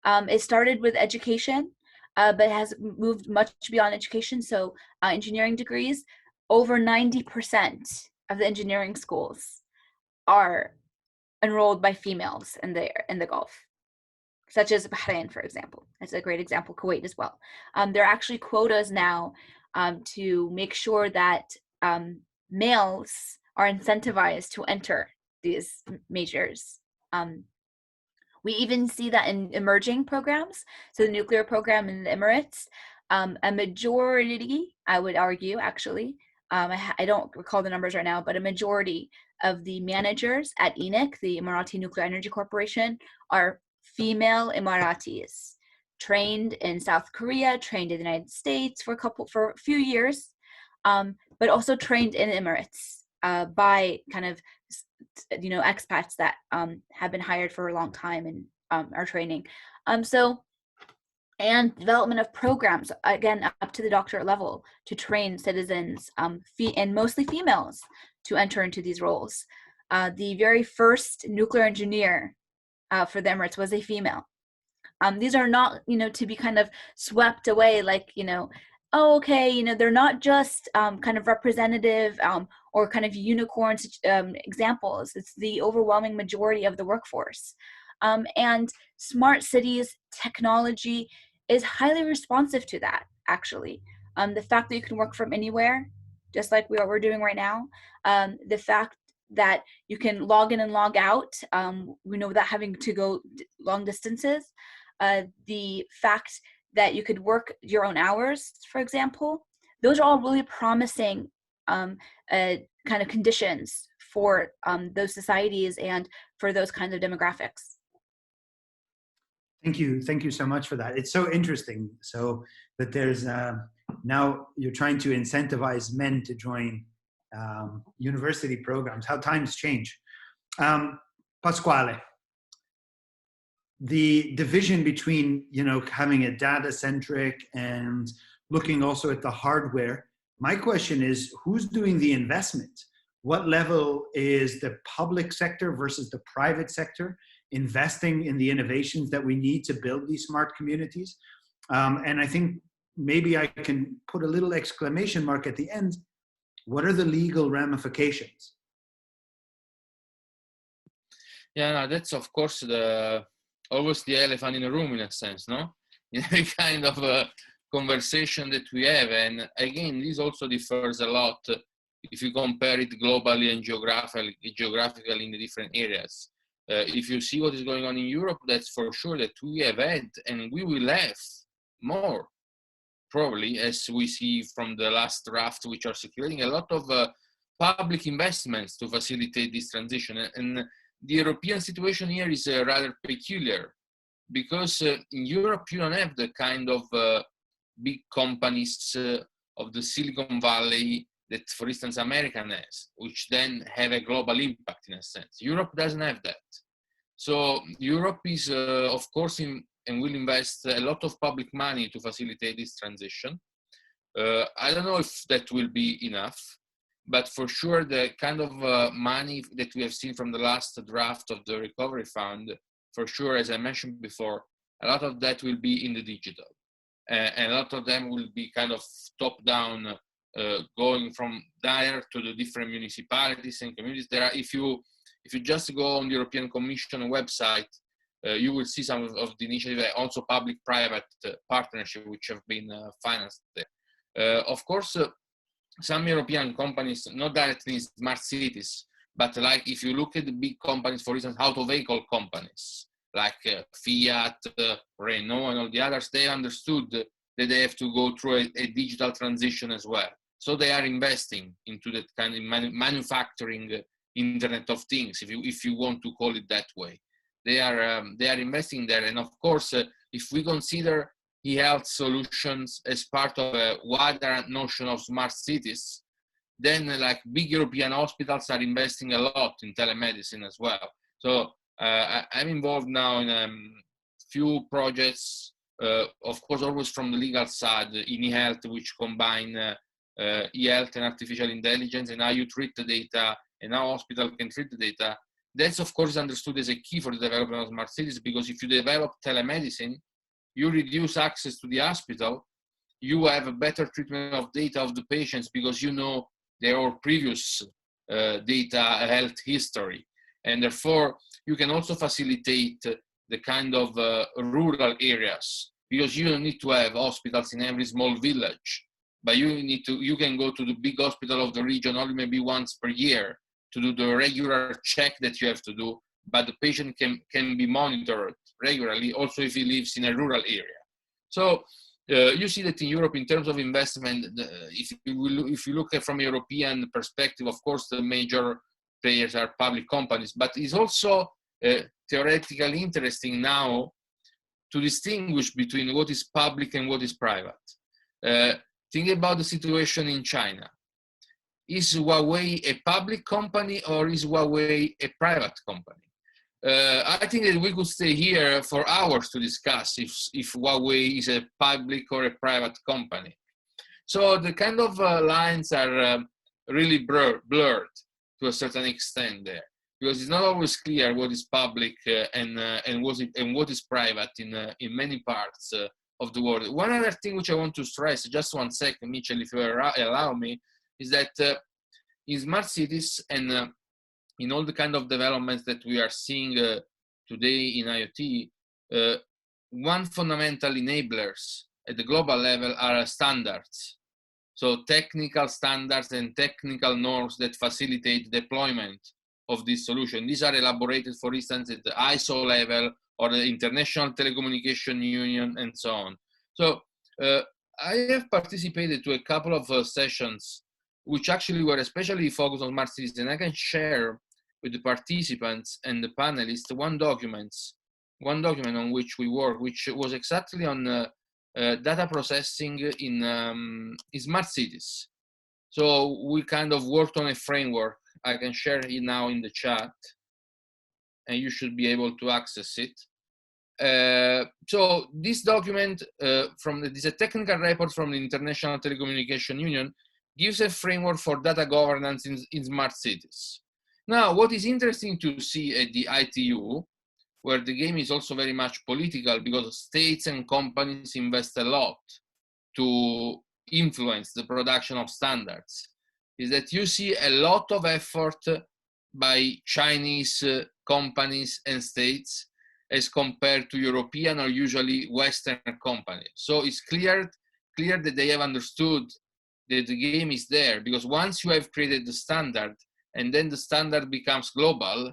It started with education, but it has moved much beyond education. So engineering degrees, over 90% of the engineering schools are enrolled by females in the Gulf, such as Bahrain, for example. That's a great example. Kuwait as well. There are actually quotas now to make sure that males are incentivized to enter these majors. We even see that in emerging programs. So the nuclear program in the Emirates, a majority, I would argue, actually, I don't recall the numbers right now, but a majority of the managers at ENIC, the Emirati Nuclear Energy Corporation, are female Emiratis, trained in South Korea, trained in the United States for a few years, but but also trained in Emirates by kind of, expats that have been hired for a long time and are training. And development of programs, again, up to the doctorate level to train citizens, and mostly females, to enter into these roles. The very first nuclear engineer for the Emirates was a female. These are not, to be kind of swept away like, oh, okay, they're not just kind of representative or kind of unicorn examples. It's the overwhelming majority of the workforce. And smart cities technology is highly responsive to that, actually. The fact that you can work from anywhere, just like we're doing right now, the fact that you can log in and log out, without having to go long distances, the fact that you could work your own hours, for example, those are all really promising kind of conditions for those societies and for those kinds of demographics. Thank you so much for that. It's so interesting. So that there's now you're trying to incentivize men to join university programs. How times change. Pasquale, the division between having a data-centric and looking also at the hardware. My question is, who's doing the investment? What level is the public sector versus the private sector investing in the innovations that we need to build these smart communities? And I think maybe I can put a little exclamation mark at the end. What are the legal ramifications? Yeah, no, that's of course always the elephant in the room, in a sense, no? In every kind of conversation that we have. And again, this also differs a lot if you compare it globally and geographically in the different areas. If you see what is going on in Europe, that's for sure that we have had, and we will have more, probably, as we see from the last draft, which are securing a lot of public investments to facilitate this transition. And the European situation here is rather peculiar, because in Europe, you don't have the kind of big companies of the Silicon Valley that, for instance, America has, which then have a global impact in a sense. Europe doesn't have that. So Europe is, of course, and will invest a lot of public money to facilitate this transition. I don't know if that will be enough, but for sure the kind of money that we have seen from the last draft of the Recovery Fund, for sure, as I mentioned before, a lot of that will be in the digital. And a lot of them will be kind of top-down, going from there to the different municipalities and communities. There are, if you just go on the European Commission website, you will see some of the initiatives, also public-private partnership, which have been financed there. Of course, some European companies, not directly in smart cities, but like if you look at the big companies, for instance, auto vehicle companies, like Fiat, Renault, and all the others, they understood that they have to go through a digital transition as well. So they are investing into that kind of manufacturing Internet of Things, if you want to call it that way. They are investing there. And of course, if we consider e-health solutions as part of a wider notion of smart cities, then like big European hospitals are investing a lot in telemedicine as well. So I'm involved now in a few projects, of course, always from the legal side in e-health, which combine e-health and artificial intelligence, and how you treat the data and how hospital can treat the data. That's, of course, understood as a key for the development of smart cities, because if you develop telemedicine, you reduce access to the hospital, you have a better treatment of data of the patients because you know their previous data health history. And therefore, you can also facilitate the kind of rural areas, because you don't need to have hospitals in every small village, but you can go to the big hospital of the region only maybe once per year to do the regular check that you have to do, but the patient can be monitored regularly, also if he lives in a rural area. So you see that in Europe, in terms of investment, if you look at from a European perspective, of course, the major players are public companies, but it's also theoretically interesting now to distinguish between what is public and what is private. Think about the situation in China. is Huawei a public company or is Huawei a private company? I think that we could stay here for hours to discuss if Huawei is a public or a private company. So the kind of lines are really blurred to a certain extent there, because it's not always clear what is public and what is private in many parts of the world. One other thing which I want to stress, just 1 second, Mitchell, if you allow me, is that in smart cities and in all the kind of developments that we are seeing today in IoT, one fundamental enablers at the global level are standards. So technical standards and technical norms that facilitate deployment of this solution. These are elaborated, for instance, at the ISO level or the International Telecommunication Union and so on. So I have participated to a couple of sessions which actually were especially focused on smart cities, and I can share with the participants and the panelists one document on which we work, which was exactly on data processing in smart cities. So we kind of worked on a framework. I can share it now in the chat, and you should be able to access it. So this document this is a technical report from the International Telecommunication Union, gives a framework for data governance in smart cities. Now, what is interesting to see at the ITU, where the game is also very much political because states and companies invest a lot to influence the production of standards, is that you see a lot of effort by Chinese companies and states as compared to European or usually Western companies. So it's clear that they have understood that the game is there, because once you have created the standard and then the standard becomes global,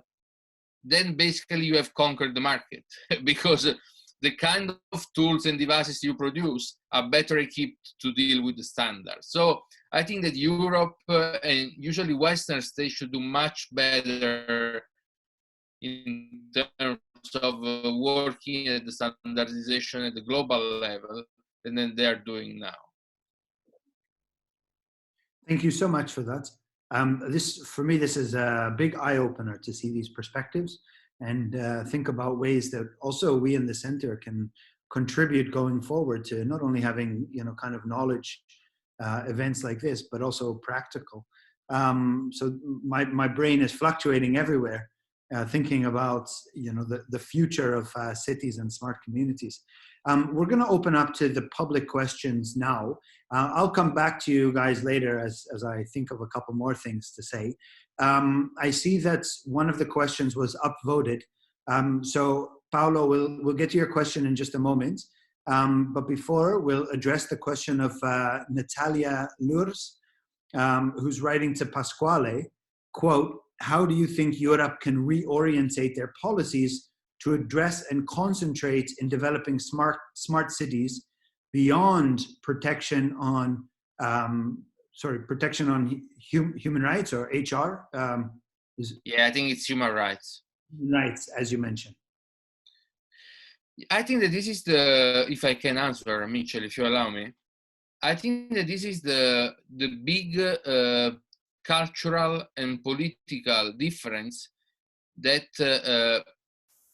then basically you have conquered the market because the kind of tools and devices you produce are better equipped to deal with the standard. So I think that Europe and usually Western states should do much better in terms of working at the standardization at the global level than they are doing now. Thank you so much for that. For me, this is a big eye-opener to see these perspectives and think about ways that also we in the center can contribute going forward to not only having, kind of knowledge events like this, but also practical. So my brain is fluctuating everywhere, thinking about, the future of cities and smart communities. We're going to open up to the public questions now. I'll come back to you guys later as I think of a couple more things to say. I see that one of the questions was upvoted. So Paolo, we'll get to your question in just a moment. But before, we'll address the question of Natalia Lurs, who's writing to Pasquale, quote, "How do you think Europe can reorientate their policies to address and concentrate in developing smart cities beyond protection on human rights or HR?" Yeah, I think it's human rights. Rights, as you mentioned. I think that this is if I can answer, Mitchell, if you allow me, I think that this is the big cultural and political difference that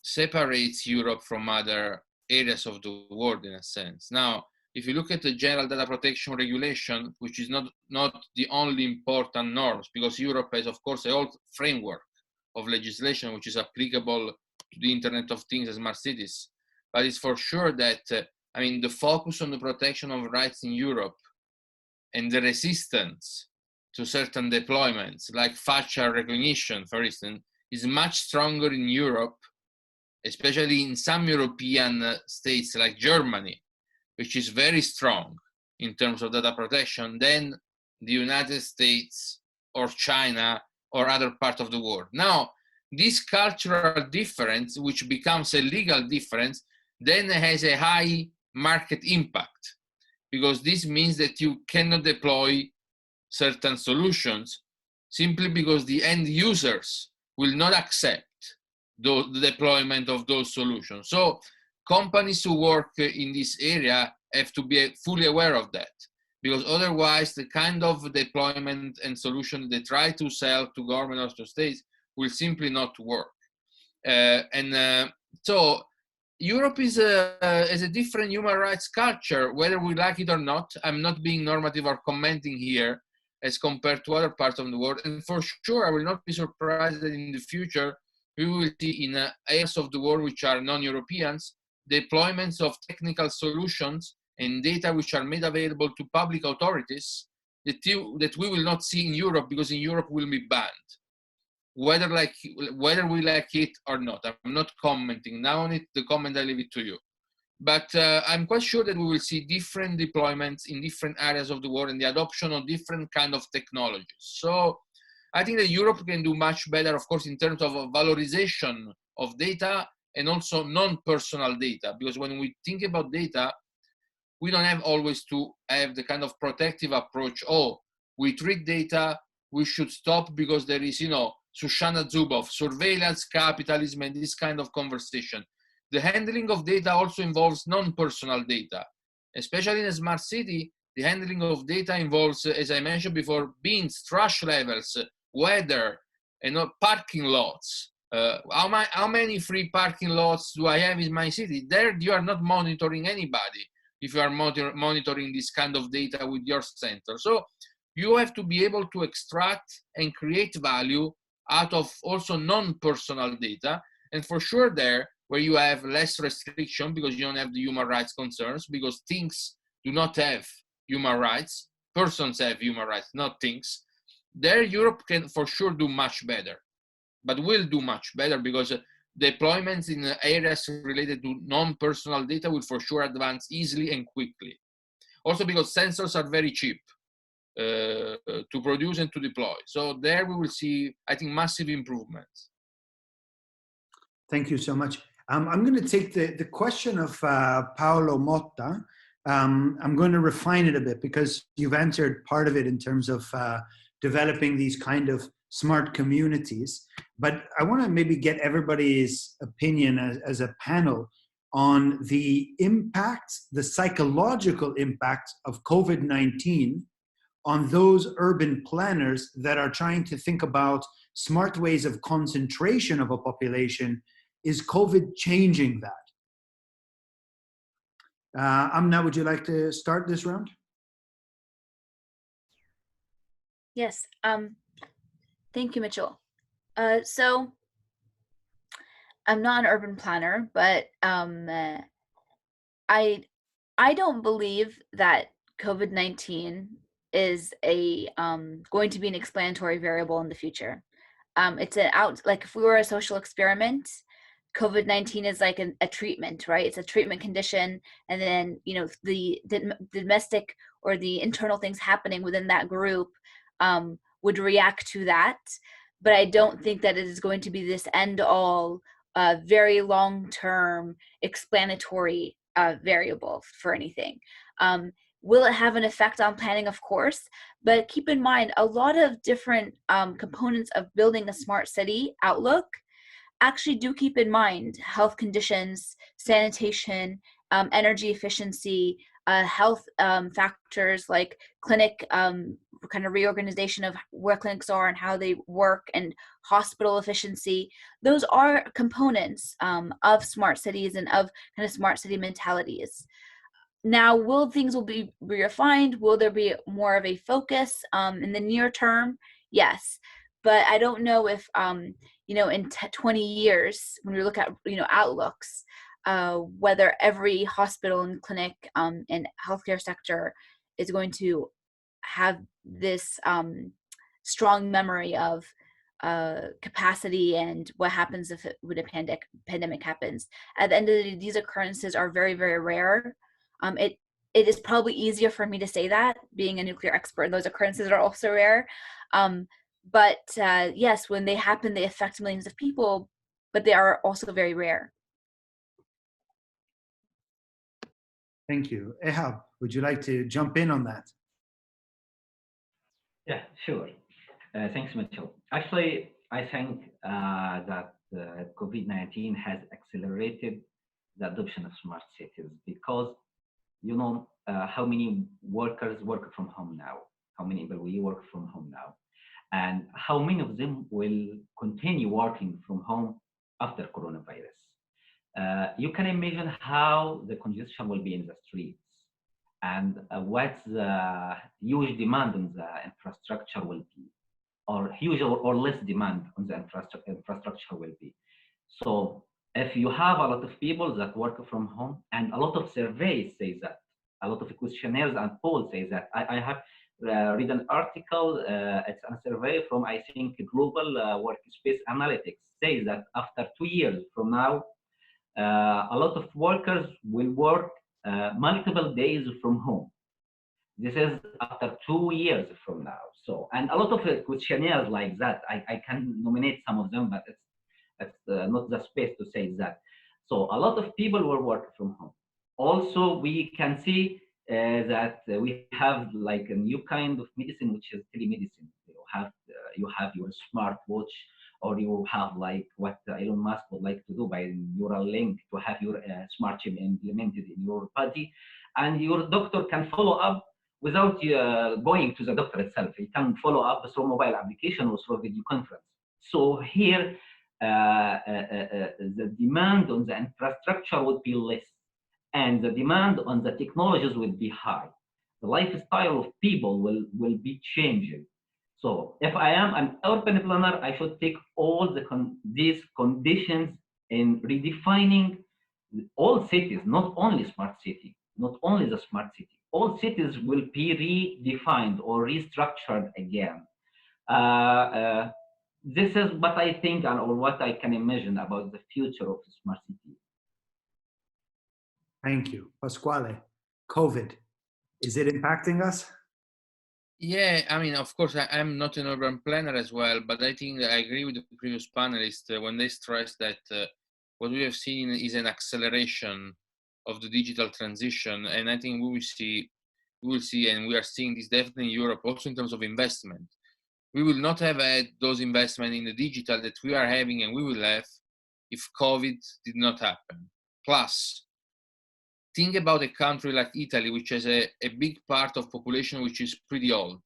separates Europe from other areas of the world, in a sense. Now, if you look at the general data protection regulation, which is not the only important norms, because Europe has, of course, a whole framework of legislation which is applicable to the Internet of Things and smart cities. But it's for sure that, the focus on the protection of rights in Europe and the resistance to certain deployments, like facial recognition, for instance, is much stronger in Europe, especially in some European states like Germany, which is very strong in terms of data protection, than the United States or China or other part of the world. Now, this cultural difference, which becomes a legal difference, then has a high market impact, because this means that you cannot deploy certain solutions simply because the end users will not accept the deployment of those solutions. So companies who work in this area have to be fully aware of that, because otherwise the kind of deployment and solution they try to sell to government or to states will simply not work. So Europe is a different human rights culture, whether we like it or not. I'm not being normative or commenting here as compared to other parts of the world. And for sure, I will not be surprised that in the future, we will see in areas of the world which are non-Europeans, deployments of technical solutions and data which are made available to public authorities that we will not see in Europe, because in Europe will be banned. Whether we like it or not. I'm not commenting now on it. The comment, I leave it to you. But I'm quite sure that we will see different deployments in different areas of the world and the adoption of different kind of technologies. So I think that Europe can do much better, of course, in terms of valorization of data and also non-personal data. Because when we think about data, we don't have always to have the kind of protective approach. Oh, we treat data, we should stop because there is, Shoshana Zuboff, surveillance capitalism, and this kind of conversation. The handling of data also involves non-personal data. Especially in a smart city, the handling of data involves, as I mentioned before, bins, trash levels, weather, and parking lots. How many free parking lots do I have in my city? There you are not monitoring anybody if you are monitoring this kind of data with your center. So you have to be able to extract and create value out of also non-personal data. And for sure there, where you have less restriction because you don't have the human rights concerns, because things do not have human rights, persons have human rights, not things. There Europe can for sure do much better, but will do much better because deployments in areas related to non-personal data will for sure advance easily and quickly. Also because sensors are very cheap to produce and to deploy. So there we will see, I think, massive improvements. Thank you so much. I'm going to take the question of Paolo Motta. I'm going to refine it a bit because you've answered part of it in terms of developing these kind of smart communities. But I want to maybe get everybody's opinion as a panel on the impact, the psychological impact of COVID-19 on those urban planners that are trying to think about smart ways of concentration of a population. Is COVID changing that? Amna, would you like to start this round? Yes. Thank you, Mitchell. So I'm not an urban planner, but I don't believe that COVID-19 is going to be an explanatory variable in the future. It's like if we were a social experiment, COVID-19 is like a treatment, right? It's a treatment condition, and then the domestic or the internal things happening within that group would react to that. But I don't think that it is going to be this end-all, very long-term explanatory variable for anything. Will it have an effect on planning? Of course, but keep in mind a lot of different components of building a smart city outlook actually do keep in mind health conditions, sanitation, energy efficiency, health factors like clinic kind of reorganization of where clinics are and how they work, and hospital efficiency. Those are components of smart cities and of kind of smart city mentalities. Now, will things be refined? Will there be more of a focus in the near term? Yes, but I don't know if in 20 years, when we look at outlooks, whether every hospital and clinic and healthcare sector is going to have this strong memory of capacity and what happens when a pandemic happens. At the end of the day, these occurrences are very, very rare. It is probably easier for me to say that, being a nuclear expert, those occurrences are also rare. But yes, when they happen, they affect millions of people, but they are also very rare. Thank you. Ehab, would you like to jump in on that? Yeah, sure. Thanks, Mitchell. Actually, I think that COVID-19 has accelerated the adoption of smart cities because, how many workers work from home now, how many employees work from home now, and how many of them will continue working from home after coronavirus. You can imagine how the congestion will be in the streets, and what the huge demand on the infrastructure will be, or huge or less demand on the infrastructure will be. So if you have a lot of people that work from home, and a lot of surveys say that, a lot of questionnaires and polls say that. I have read an article, it's a survey from, I think, Global Workspace Analytics, says that after 2 years from now, a lot of workers will work multiple days from home. This is after 2 years from now. So, and a lot of questionnaires like that, I can nominate some of them, but it's not the space to say that. So a lot of people will work from home. Also, we can see that we have like a new kind of medicine, which is telemedicine. You have your smartwatch, or you have like what Elon Musk would like to do by neural link, to have your smart chip implemented in your body, and your doctor can follow up without going to the doctor itself. He can follow up through mobile application or through video conference. So here, the demand on the infrastructure would be less, and the demand on the technologies would be high. The lifestyle of people will be changing. So if I am an urban planner, I should take all these conditions in redefining all cities, not only smart city, not only the smart city. All cities will be redefined or restructured again. This is what I think, or what I can imagine about the future of smart city. Thank you. Pasquale, COVID, is it impacting us? Yeah, I mean, of course, I'm not an urban planner as well, but I think I agree with the previous panelists when they stress that what we have seen is an acceleration of the digital transition, and I think we will see, and we are seeing this definitely in Europe, also in terms of investment. We will not have had those investments in the digital that we are having and we will have if COVID did not happen. Plus, think about a country like Italy, which has a big part of population which is pretty old.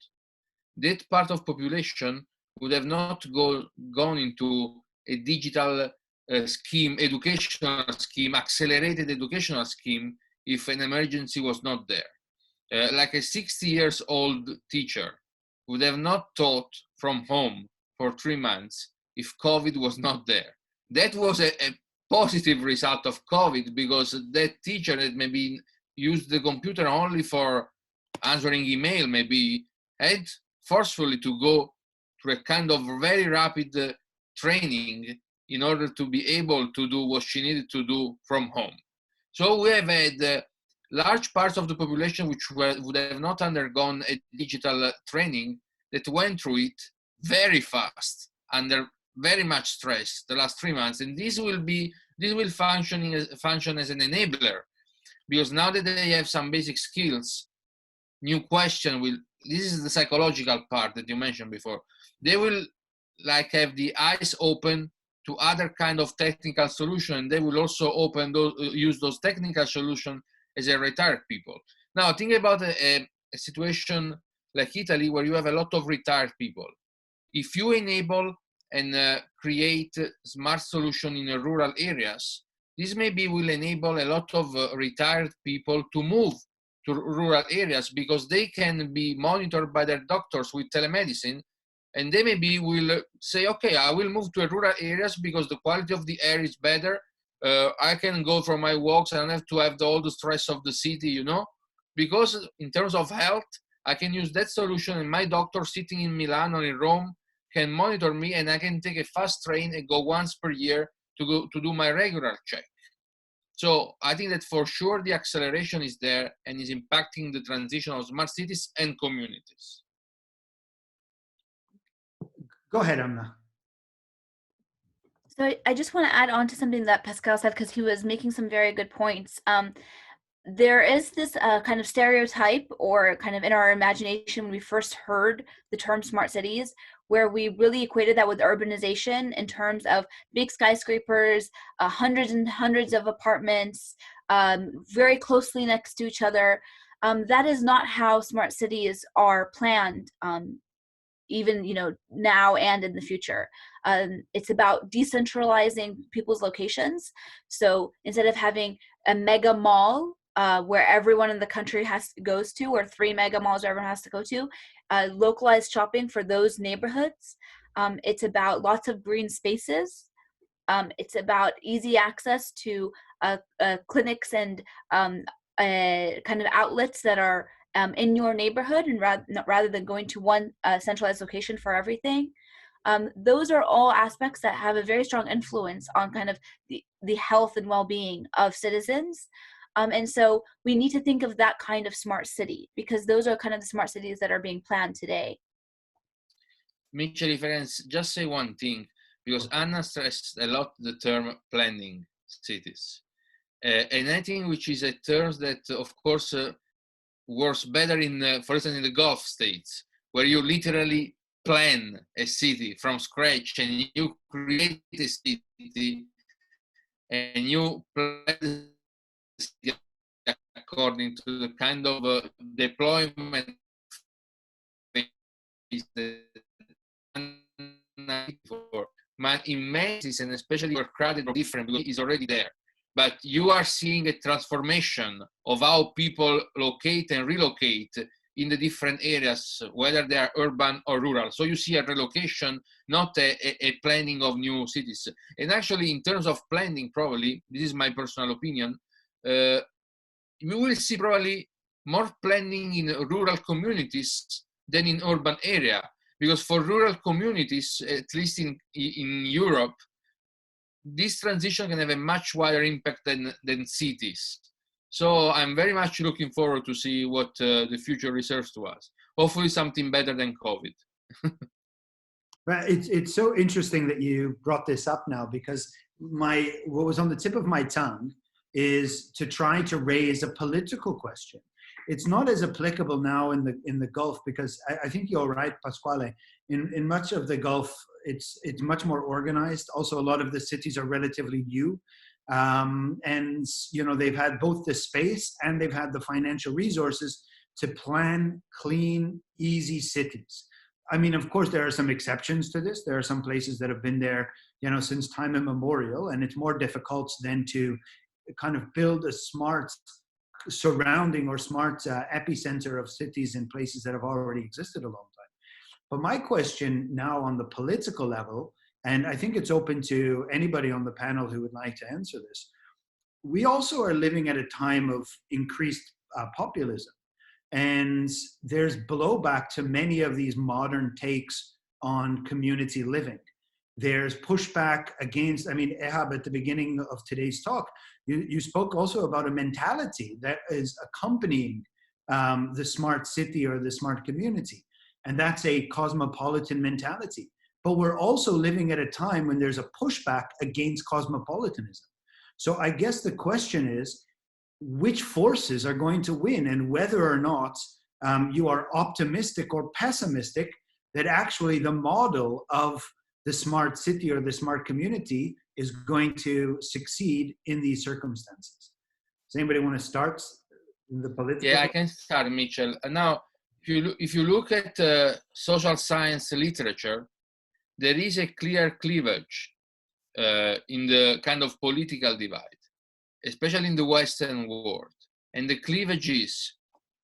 That part of population would have not gone into a digital scheme, educational scheme, accelerated educational scheme, if an emergency was not there. Like a 60 years old teacher would have not taught from home for 3 months if COVID was not there. That was a positive result of COVID, because that teacher that maybe used the computer only for answering email, maybe had forcefully to go through a kind of very rapid training in order to be able to do what she needed to do from home. So we have had large parts of the population which would have not undergone a digital training, that went through it very fast, under very much stress the last 3 months, and this will function as an enabler, because now that they have some basic skills, new question will, this is the psychological part that you mentioned before, they will like have the eyes open to other kind of technical solution, and they will also use those technical solutions as a retired people. Now think about a situation like Italy, where you have a lot of retired people. If you enable and create smart solution in the rural areas, this maybe will enable a lot of retired people to move to rural areas, because they can be monitored by their doctors with telemedicine, and they maybe will say, okay, I will move to rural areas because the quality of the air is better. I can go for my walks. I don't have to have all the stress of the city, you know, because in terms of health, I can use that solution, and my doctor sitting in Milan or in Rome can monitor me, and I can take a fast train and go once per year to do my regular check. So I think that for sure the acceleration is there and is impacting the transition of smart cities and communities. Go ahead, Amna. So I just want to add on to something that Pascal said, because he was making some very good points. There is this kind of stereotype, or kind of in our imagination when we first heard the term smart cities, where we really equated that with urbanization in terms of big skyscrapers, hundreds and hundreds of apartments, very closely next to each other. That is not how smart cities are planned, even now and in the future. It's about decentralizing people's locations. So instead of having a mega mall where everyone in the country goes to, or 3 mega malls everyone has to go to, localized shopping for those neighborhoods. It's about lots of green spaces. It's about easy access to clinics and kind of outlets that are in your neighborhood, and rather than going to one centralized location for everything. Those are all aspects that have a very strong influence on kind of the health and well-being of citizens. And so we need to think of that kind of smart city, because those are kind of the smart cities that are being planned today. Mitchell, if I can just say one thing, because Anna stressed a lot the term planning cities. And I think which is a term that, of course, works better in, for instance, in the Gulf states, where you literally plan a city from scratch and you create a city and you plan the city according to the kind of deployment in many cities, and especially where crowded or different, because it's already there. But you are seeing a transformation of how people locate and relocate in the different areas, whether they are urban or rural. So you see a relocation, not a planning of new cities. And actually, in terms of planning, probably, this is my personal opinion, we will see probably more planning in rural communities than in urban area. Because for rural communities, at least in Europe, this transition can have a much wider impact than cities. So I'm very much looking forward to see what the future reserves to us. Hopefully something better than COVID. Well, it's so interesting that you brought this up now, because what was on the tip of my tongue is to try to raise a political question. It's not as applicable now in the Gulf, because I think you're right, Pasquale. In much of the Gulf, it's much more organized. Also, a lot of the cities are relatively new, and they've had both the space and they've had the financial resources to plan clean, easy cities. I mean, of course, there are some exceptions to this. There are some places that have been there, since time immemorial, and it's more difficult than to kind of build a smart surrounding or smart epicenter of cities in places that have already existed a long time. But my question now on the political level, and I think it's open to anybody on the panel who would like to answer this, we also are living at a time of increased populism. And there's blowback to many of these modern takes on community living. There's pushback against, Ehab, at the beginning of today's talk, you spoke also about a mentality that is accompanying the smart city or the smart community. And that's a cosmopolitan mentality. But we're also living at a time when there's a pushback against cosmopolitanism. So I guess the question is, which forces are going to win, and whether or not you are optimistic or pessimistic that actually the model of the smart city or the smart community is going to succeed in these circumstances. Does anybody want to start in the political? Yeah, I can start, Mitchell. Now, if you look at social science literature, there is a clear cleavage in the kind of political divide, especially in the Western world. And the cleavage is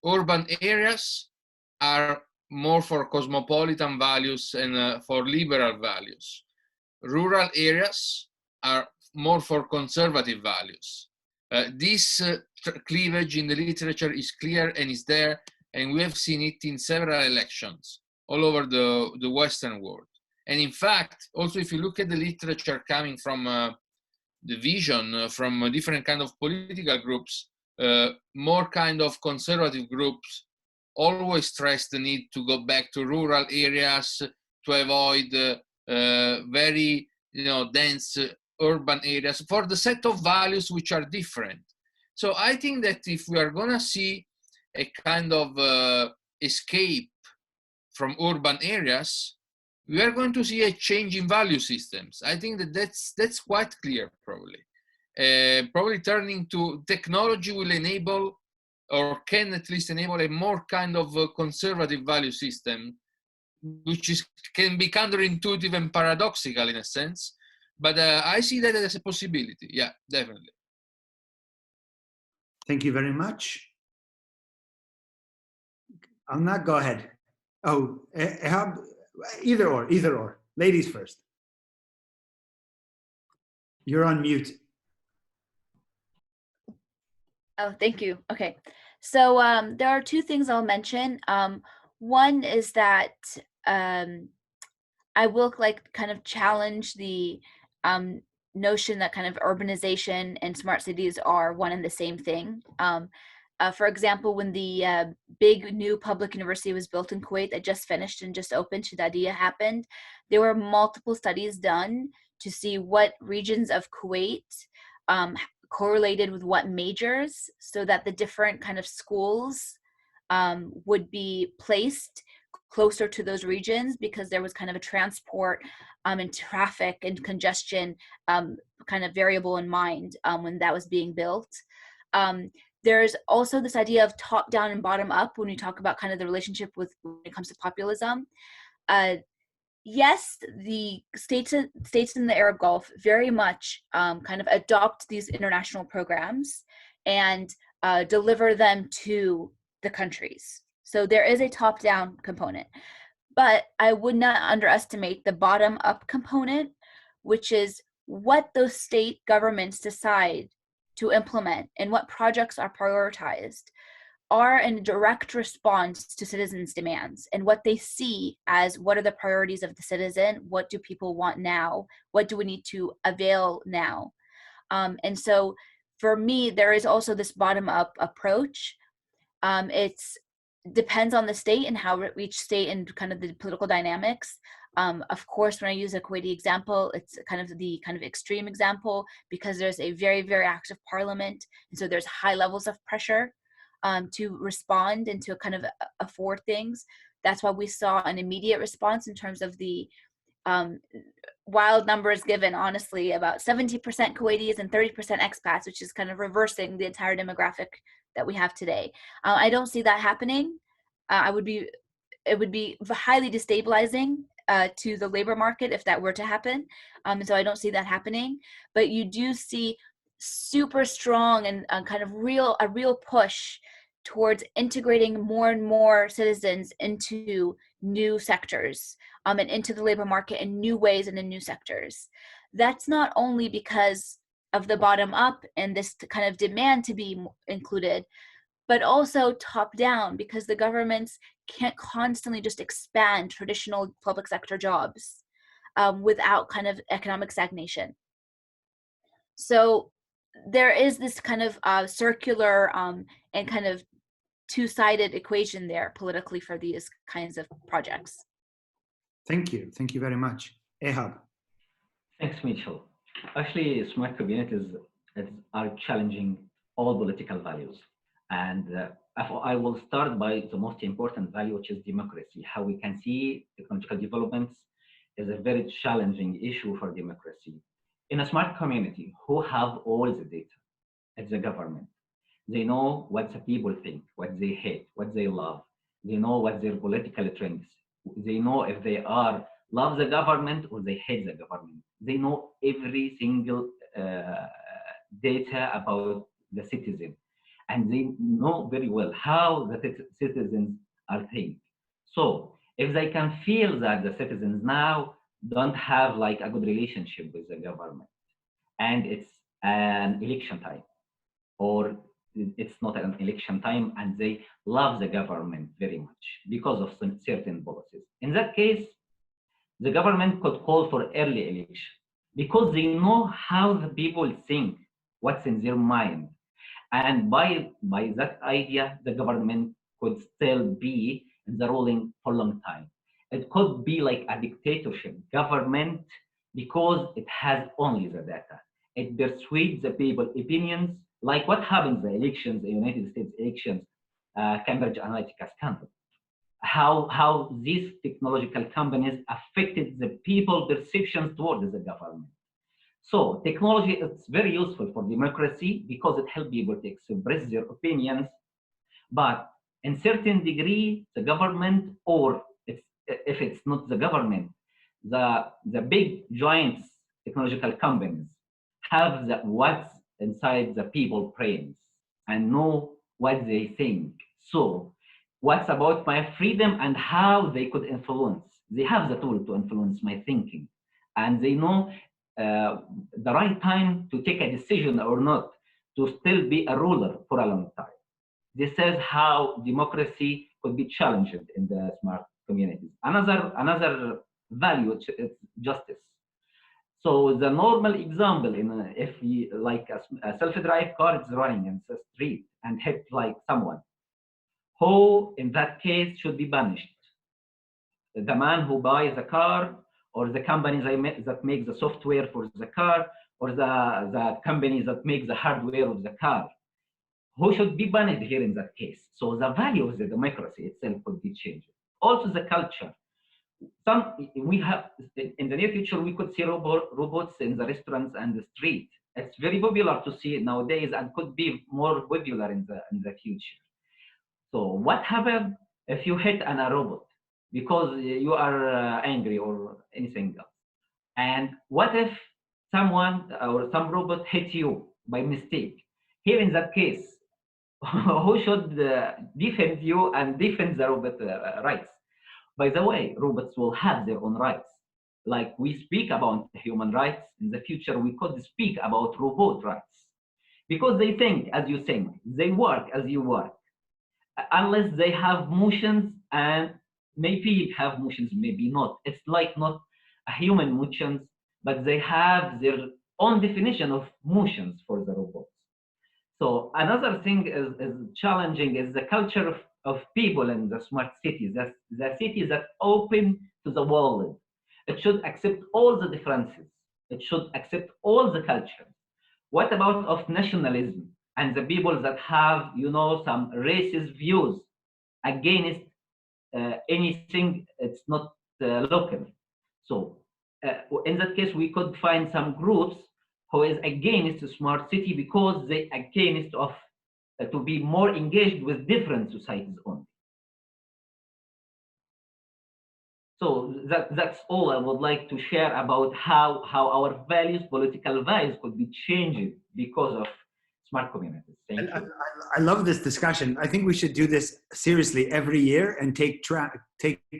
urban areas are more for cosmopolitan values and for liberal values. Rural areas are more for conservative values. This cleavage in the literature is clear and is there, and we have seen it in several elections all over the Western world. And in fact, also if you look at the literature coming from the vision from different kind of political groups, more kind of conservative groups always stress the need to go back to rural areas to avoid very dense urban areas for the set of values which are different. So I think that if we are going to see a kind of escape from urban areas, we are going to see a change in value systems. I think that that's quite clear, probably. Probably turning to technology will enable or can at least enable a more kind of conservative value system, which can be counterintuitive and paradoxical in a sense. But I see that as a possibility. Yeah, definitely. Thank you very much. I'll not go ahead. Oh, Ehab, either or. Ladies first. You're on mute. Oh, thank you. Okay. So there are two things I'll mention. One is that I will kind of challenge the notion that kind of urbanization and smart cities are one and the same thing. For example, when the big new public university was built in Kuwait that just finished and just opened, Shadadiya happened, there were multiple studies done to see what regions of Kuwait correlated with what majors, so that the different kind of schools would be placed closer to those regions, because there was kind of a transport and traffic and congestion kind of variable in mind when that was being built. There's also this idea of top down and bottom up when we talk about kind of the relationship when it comes to populism. Yes, the states in the Arab Gulf very much kind of adopt these international programs and deliver them to the countries. So there is a top-down component, but I would not underestimate the bottom-up component, which is what those state governments decide to implement and what projects are prioritized are in direct response to citizens' demands and what they see as what are the priorities of the citizen, what do people want now, what do we need to avail now. And so for me, there is also this bottom-up approach. It's depends on the state and how each state and kind of the political dynamics. Of course, when I use a Kuwaiti example, it's kind of the kind of extreme example because there's a very, very active parliament. And so there's high levels of pressure to respond and to kind of afford things. That's why we saw an immediate response in terms of the wild numbers given, honestly, about 70% Kuwaitis and 30% expats, which is kind of reversing the entire demographic that we have today. I don't see that happening. It would be highly destabilizing to the labor market if that were to happen. And so I don't see that happening. But you do see super strong and kind of a real push towards integrating more and more citizens into new sectors and into the labor market in new ways and in new sectors. That's not only because of the bottom up and this kind of demand to be included, but also top down, because the governments can't constantly just expand traditional public sector jobs without kind of economic stagnation. So there is this kind of circular and kind of two-sided equation there politically for these kinds of projects. Thank you. Thank you very much. Ehab. Thanks, Mitchell. Actually, smart communities are challenging all political values. And I will start by the most important value, which is democracy. How we can see technological developments is a very challenging issue for democracy. In a smart community, who have all the data? It's the government. They know what the people think, what they hate, what they love. They know what their political trends. They know if they love the government or they hate the government. They know every single data about the citizen. And they know very well how the citizens are thinking. So if they can feel that the citizens now don't have like a good relationship with the government, and it's an election time, or it's not an election time, and they love the government very much because of some certain policies. In that case, the government could call for early election because they know how the people think, what's in their mind. And by that idea, the government could still be in the ruling for a long time. It could be like a dictatorship government because it has only the data. It persuades the people opinions, like what happens in the elections, the United States elections, Cambridge Analytica scandal. How these technological companies affected the people perceptions towards the government. So technology is very useful for democracy because it helps people to express their opinions But in certain degree, the government, or if it's not the government, the big giants, technological companies, have what's inside the people brains and know what they think. So what's about my freedom and how they could influence. They have the tool to influence my thinking, and they know the right time to take a decision or not, to still be a ruler for a long time. This is how democracy could be challenged in the smart communities. Another value is justice. So the normal example, if you, like a self-drive car is running in the street and hit like someone, who in that case should be punished? The man who buys the car, or the companies that make the software for the car, or the companies that make the hardware of the car? Who should be punished here in that case? So the value of the democracy itself could be changed. Also the culture. We have, in the near future, we could see robots in the restaurants and the street. It's very popular to see it nowadays, and could be more popular in the future. So what happens if you hit a robot because you are angry or anything else? And what if someone or some robot hit you by mistake? Here in that case, who should defend you and defend the robot rights? By the way, robots will have their own rights. Like we speak about human rights, in the future we could speak about robot rights. Because they think as you think, they work as you work. Unless they have motions, and maybe have motions, maybe not. It's like not a human motions, but they have their own definition of motions for the robots. So another thing is challenging is the culture of people in the smart cities. The cities that open to the world. It should accept all the differences. It should accept all the cultures. What about of nationalism and the people that have, some racist views against anything it's not local? So in that case, we could find some groups who is against a smart city because they against of to be more engaged with different societies only. So that's all I would like to share about how our values, political values, could be changed because of smart communities. Thank you. I love this discussion. I think we should do this seriously every year and take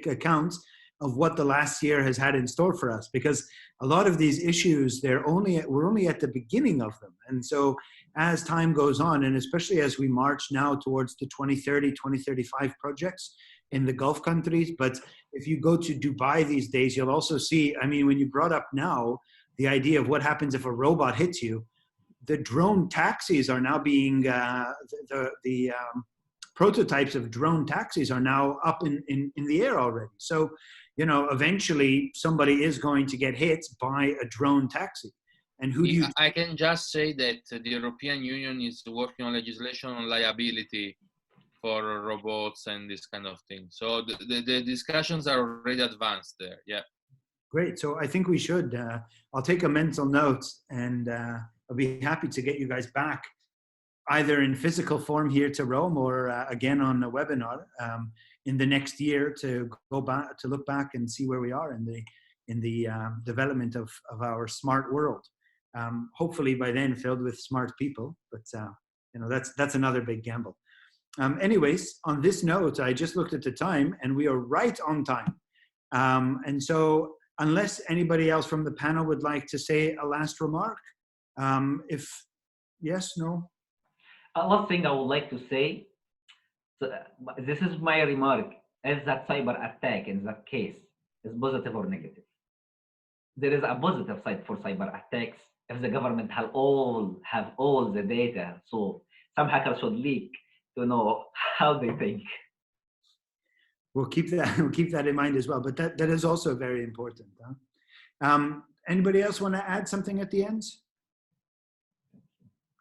account of what the last year has had in store for us, because a lot of these issues, we're only at the beginning of them. And so as time goes on, and especially as we march now towards the 2030, 2035 projects in the Gulf countries, but if you go to Dubai these days, you'll also see, I mean, when you brought up now the idea of what happens if a robot hits you, the drone taxis are now being, the prototypes of drone taxis are now up in the air already. So, eventually somebody is going to get hit by a drone taxi. And who do you... I can just say that the European Union is working on legislation on liability for robots and this kind of thing. So the discussions are already advanced there. Yeah. Great. So I think we should, I'll take a mental note, and I'll be happy to get you guys back either in physical form here to Rome, or again on a webinar in the next year to go back, to look back and see where we are in the development of our smart world. Hopefully by then filled with smart people, but that's another big gamble. Anyways, on this note, I just looked at the time and we are right on time. And so unless anybody else from the panel would like to say a last remark, if yes, no? Last thing I would like to say, so this is my remark, is that cyber attack in that case is positive or negative. There is a positive side for cyber attacks if the government have all the data. So some hackers should leak to know how they think. We'll keep that in mind as well. But that is also very important. Huh? Anybody else want to add something at the end?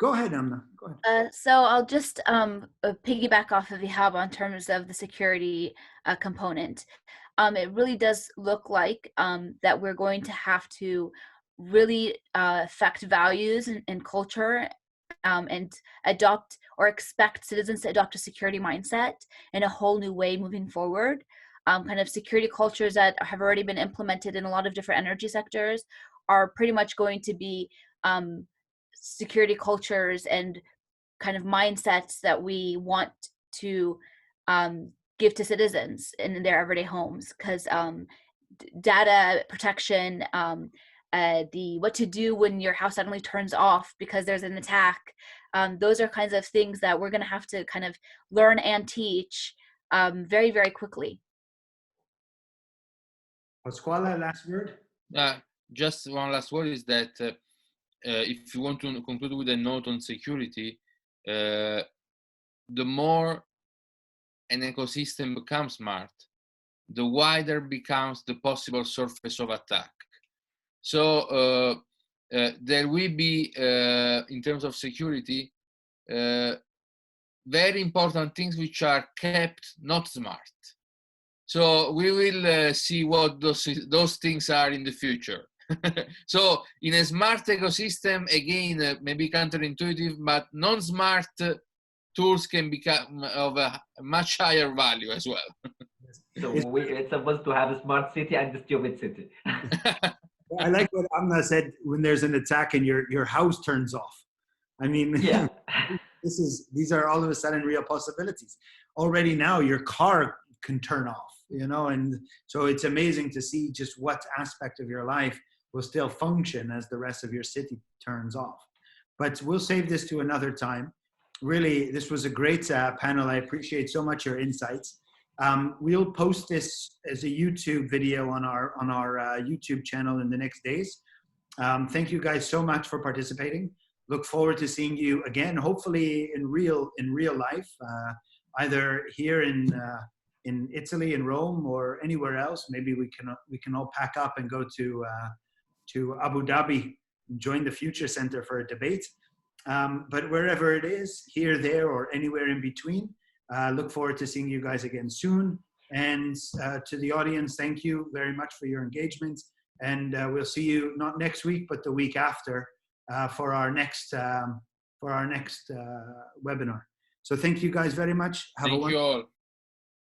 Go ahead, Amna. Go ahead. So I'll just piggyback off of Ihab on terms of the security component. It really does look like that we're going to have to really affect values and culture and adopt or expect citizens to adopt a security mindset in a whole new way moving forward. Kind of security cultures that have already been implemented in a lot of different energy sectors are pretty much going to be security cultures and kind of mindsets that we want to give to citizens in their everyday homes, because data protection, the what to do when your house suddenly turns off because there's an attack, those are kinds of things that we're going to have to kind of learn and teach very, very quickly. Pasquale, last word? Just one last word is that if you want to conclude with a note on security, the more an ecosystem becomes smart, the wider becomes the possible surface of attack. So there will be, in terms of security, very important things which are kept not smart. So we will see what those things are in the future. So in a smart ecosystem, again, maybe counterintuitive, but non-smart tools can become of a much higher value as well. So it's supposed to have a smart city and a stupid city. I like what Amna said, when there's an attack and your house turns off. I mean, yeah. These are all of a sudden real possibilities. Already now your car can turn off, you know, and so it's amazing to see just what aspect of your life will still function as the rest of your city turns off. But we'll save this to another time. Really, this was a great panel. I appreciate so much your insights. We'll post this as a YouTube video on our YouTube channel in the next days. Thank you guys so much for participating. Look forward to seeing you again, hopefully in real life, either here in Italy, in Rome, or anywhere else. Maybe we can all pack up and go to Abu Dhabi and join the Future Center for a debate. But wherever it is, here, there, or anywhere in between, look forward to seeing you guys again soon. And to the audience, thank you very much for your engagement. And we'll see you not next week, but the week after for our next webinar. So thank you guys very much. Thank you all.